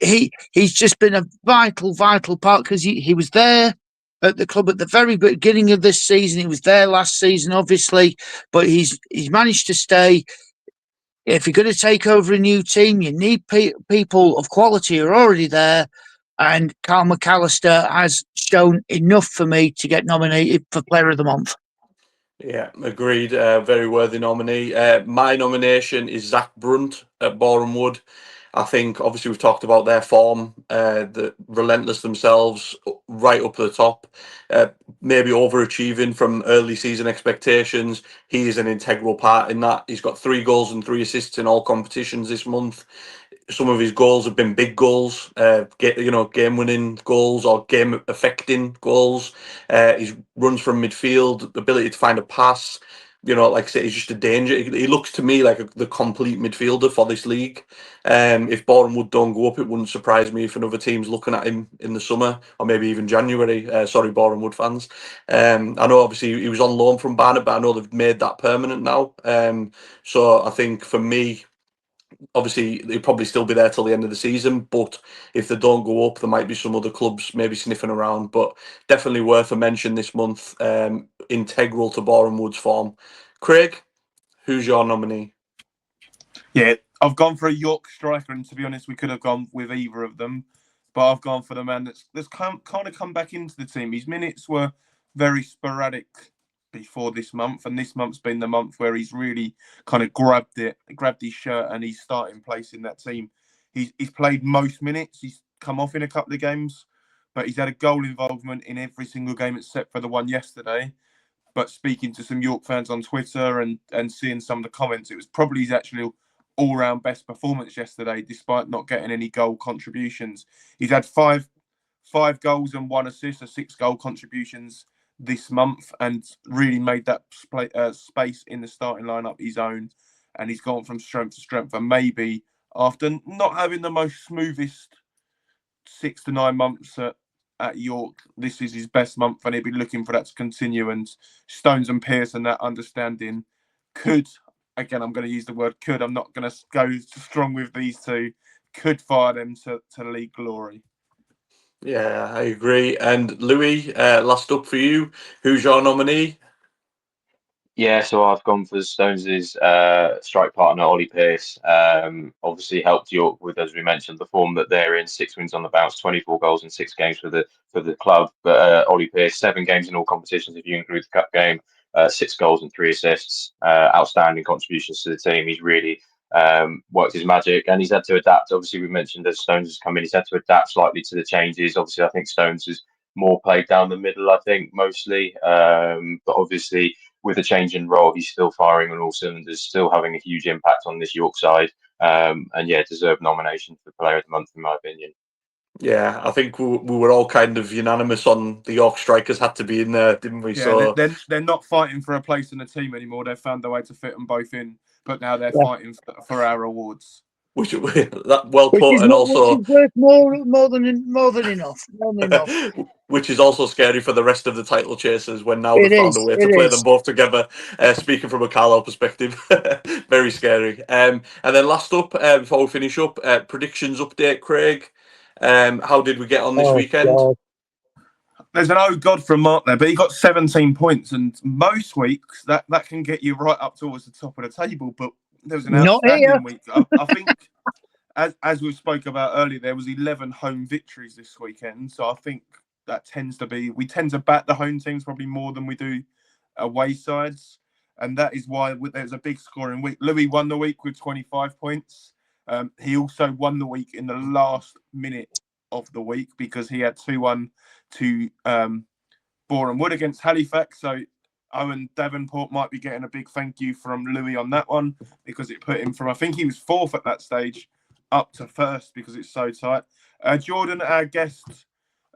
Speaker 4: he's just been a vital part because he was there at the club at the very beginning of this season. He was there last season, obviously, but he's managed to stay. If you're going to take over a new team, you need people of quality who are already there. And Carl McAllister has shown enough for me to get nominated for Player of the Month.
Speaker 1: Yeah, agreed. Very worthy nominee. My nomination is Zach Brunt at Boreham Wood. I think obviously we've talked about their form, the relentless themselves, right up to the top, maybe overachieving from early season expectations. He is an integral part in that. He's got 3 goals and 3 assists in all competitions this month. Some of his goals have been big goals, game-winning goals or game-affecting goals. He runs from midfield, the ability to find a pass. Like I say, he's just a danger. He looks to me like the complete midfielder for this league. If Boreham Wood don't go up, it wouldn't surprise me if another team's looking at him in the summer or maybe even January. Sorry, Boreham Wood fans. I know obviously he was on loan from Barnet, but I know they've made that permanent now. So I think for me, obviously he'll probably still be there till the end of the season, but if they don't go up, there might be some other clubs maybe sniffing around, but definitely worth a mention this month. Integral to Boreham Wood's form. Craig, who's your nominee?
Speaker 2: Yeah, I've gone for a York striker, and to be honest, we could have gone with either of them, but I've gone for the man that's kind of come back into the team. His minutes were very sporadic before this month, and this month's been the month where he's really kind of grabbed his shirt, and he's starting place in that team. He's played most minutes. He's come off in a couple of games, but he's had a goal involvement in every single game except for the one yesterday. But speaking to some York fans on Twitter and seeing some of the comments, it was probably his actual all-round best performance yesterday, despite not getting any goal contributions. He's had five goals and 1 assist, 6 goal contributions this month, and really made that space in the starting lineup his own. And he's gone from strength to strength. And maybe after not having the most smoothest 6 to 9 months at York, this is his best month, and he'll be looking for that to continue. And Stones and Pearson, that understanding could, again, I'm going to use the word could, I'm not going to go strong with these two, could fire them to league glory.
Speaker 1: Yeah, I agree. And Louis, last up for you, who's your nominee?
Speaker 3: Yeah, so I've gone for Stones' strike partner, Ollie Pearce. Obviously helped York with, as we mentioned, the form that they're in. 6 wins on the bounce, 24 goals in 6 games for the club. But Ollie Pearce, 7 games in all competitions if you include the cup game, 6 goals and 3 assists. Outstanding contributions to the team. He's really worked his magic, and he's had to adapt. Obviously, we mentioned as Stones has come in, he's had to adapt slightly to the changes. Obviously, I think Stones is more played down the middle, I think, mostly. But obviously, with a change in role, he's still firing on all cylinders, still having a huge impact on this York side. And yeah, deserved nomination for Player of the Month, in my opinion.
Speaker 1: Yeah, I think we were all kind of unanimous on the York strikers had to be in there, didn't we?
Speaker 2: Yeah,
Speaker 1: So
Speaker 2: they're not fighting for a place in the team anymore. They've found a way to fit them both in, but now they're fighting for our awards.
Speaker 1: which that well
Speaker 4: Which
Speaker 1: put,
Speaker 4: is,
Speaker 1: and
Speaker 4: which
Speaker 1: also
Speaker 4: is worth more than enough. More than enough.
Speaker 1: which is also scary for the rest of the title chasers when now
Speaker 4: It
Speaker 1: they've found a
Speaker 4: is.
Speaker 1: way to
Speaker 4: It
Speaker 1: play them
Speaker 4: is.
Speaker 1: both together. Speaking from a Carlisle perspective, very scary. And then last up, before we finish up, predictions update, Craig. How did we get on this
Speaker 4: Oh
Speaker 1: weekend?
Speaker 4: God.
Speaker 2: There's an oh God from Mark there, but he got 17 points, and most weeks that can get you right up towards the top of the table. But there was an
Speaker 4: Not here.
Speaker 2: outstanding week. I think, as we spoke about earlier, there was 11 home victories this weekend. So I think that we tend to bat the home teams probably more than we do away sides, and that is why there's a big scoring week. Louis won the week with 25 points. He also won the week in the last minute of the week because he had 2-1 to Boreham Wood against Halifax. So Owen Davenport might be getting a big thank you from Louis on that one because it put him from, I think he was 4th at that stage, up to 1st because it's so tight. Jordan, our guest,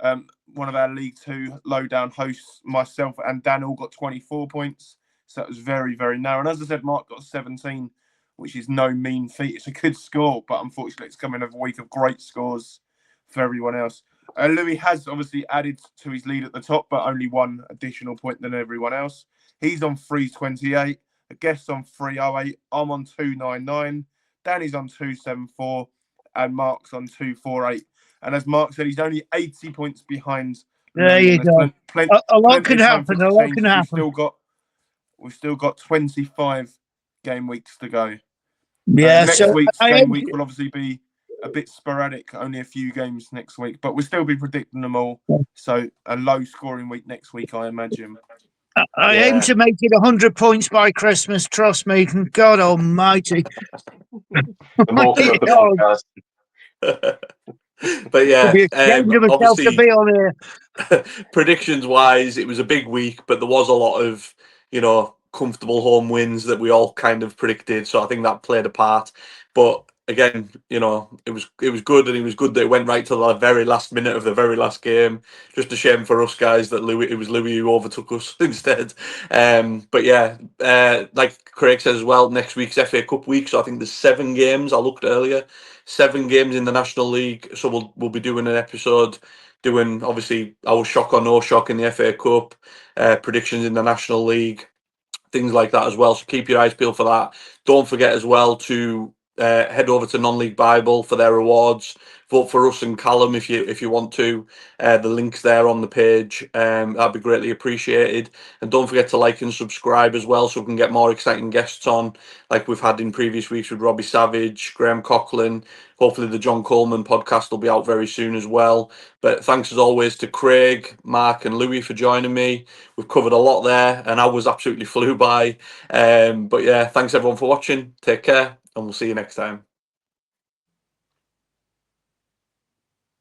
Speaker 2: one of our League Two lowdown hosts, myself and Dan all got 24 points. So it was very, very narrow. And as I said, Mark got 17, which is no mean feat. It's a good score, but unfortunately it's coming of a week of great scores for everyone else. Louis has obviously added to his lead at the top, but only 1 additional point than everyone else. He's on 328. The guest's on 308. I'm on 299. Danny's on 274. and Mark's on 248. And as Mark said, he's only 80 points behind
Speaker 4: There
Speaker 2: me.
Speaker 4: you
Speaker 2: And there's
Speaker 4: go. A lot
Speaker 2: plenty
Speaker 4: can
Speaker 2: of time for
Speaker 4: happen.
Speaker 2: it
Speaker 4: A
Speaker 2: to
Speaker 4: lot
Speaker 2: change.
Speaker 4: can happen.
Speaker 2: We've still got 25 game weeks to go.
Speaker 4: Yeah.
Speaker 2: Next
Speaker 4: So
Speaker 2: week's
Speaker 4: I
Speaker 2: game
Speaker 4: aim,
Speaker 2: week will obviously be a bit sporadic, only a few games next week, but we'll still be predicting them all. So a low scoring week next week, I imagine.
Speaker 4: I aim to make it 100 points by Christmas. Trust me. God Almighty.
Speaker 3: The motto of the podcast.
Speaker 1: But
Speaker 4: I'll
Speaker 1: yeah,
Speaker 4: be ashamed of myself to
Speaker 1: obviously,
Speaker 4: be on here.
Speaker 1: predictions wise, it was a big week, but there was a lot of, comfortable home wins that we all kind of predicted. So I think that played a part. But again, it was good, and it was good that it went right to the very last minute of the very last game. Just a shame for us guys that it was Louis who overtook us instead. But yeah, like Craig says as well, next week's FA Cup week. So I think there's 7 games. I looked earlier, 7 games in the National League. So we'll be doing an episode doing obviously our shock or no shock in the FA Cup, predictions in the National League, things like that as well. So keep your eyes peeled for that. Don't forget as well to head over to Non-League Bible for their awards. Vote for us and Callum if you want to. The link's there on the page. That'd be greatly appreciated. And don't forget to like and subscribe as well, so we can get more exciting guests on, like we've had in previous weeks with Robbie Savage, Graham Coughlin. Hopefully the John Coleman podcast will be out very soon as well. But thanks as always to Craig, Mark and Louis for joining me. We've covered a lot there, and hours absolutely flew by. But yeah, thanks everyone for watching. Take care, and we'll see you next time.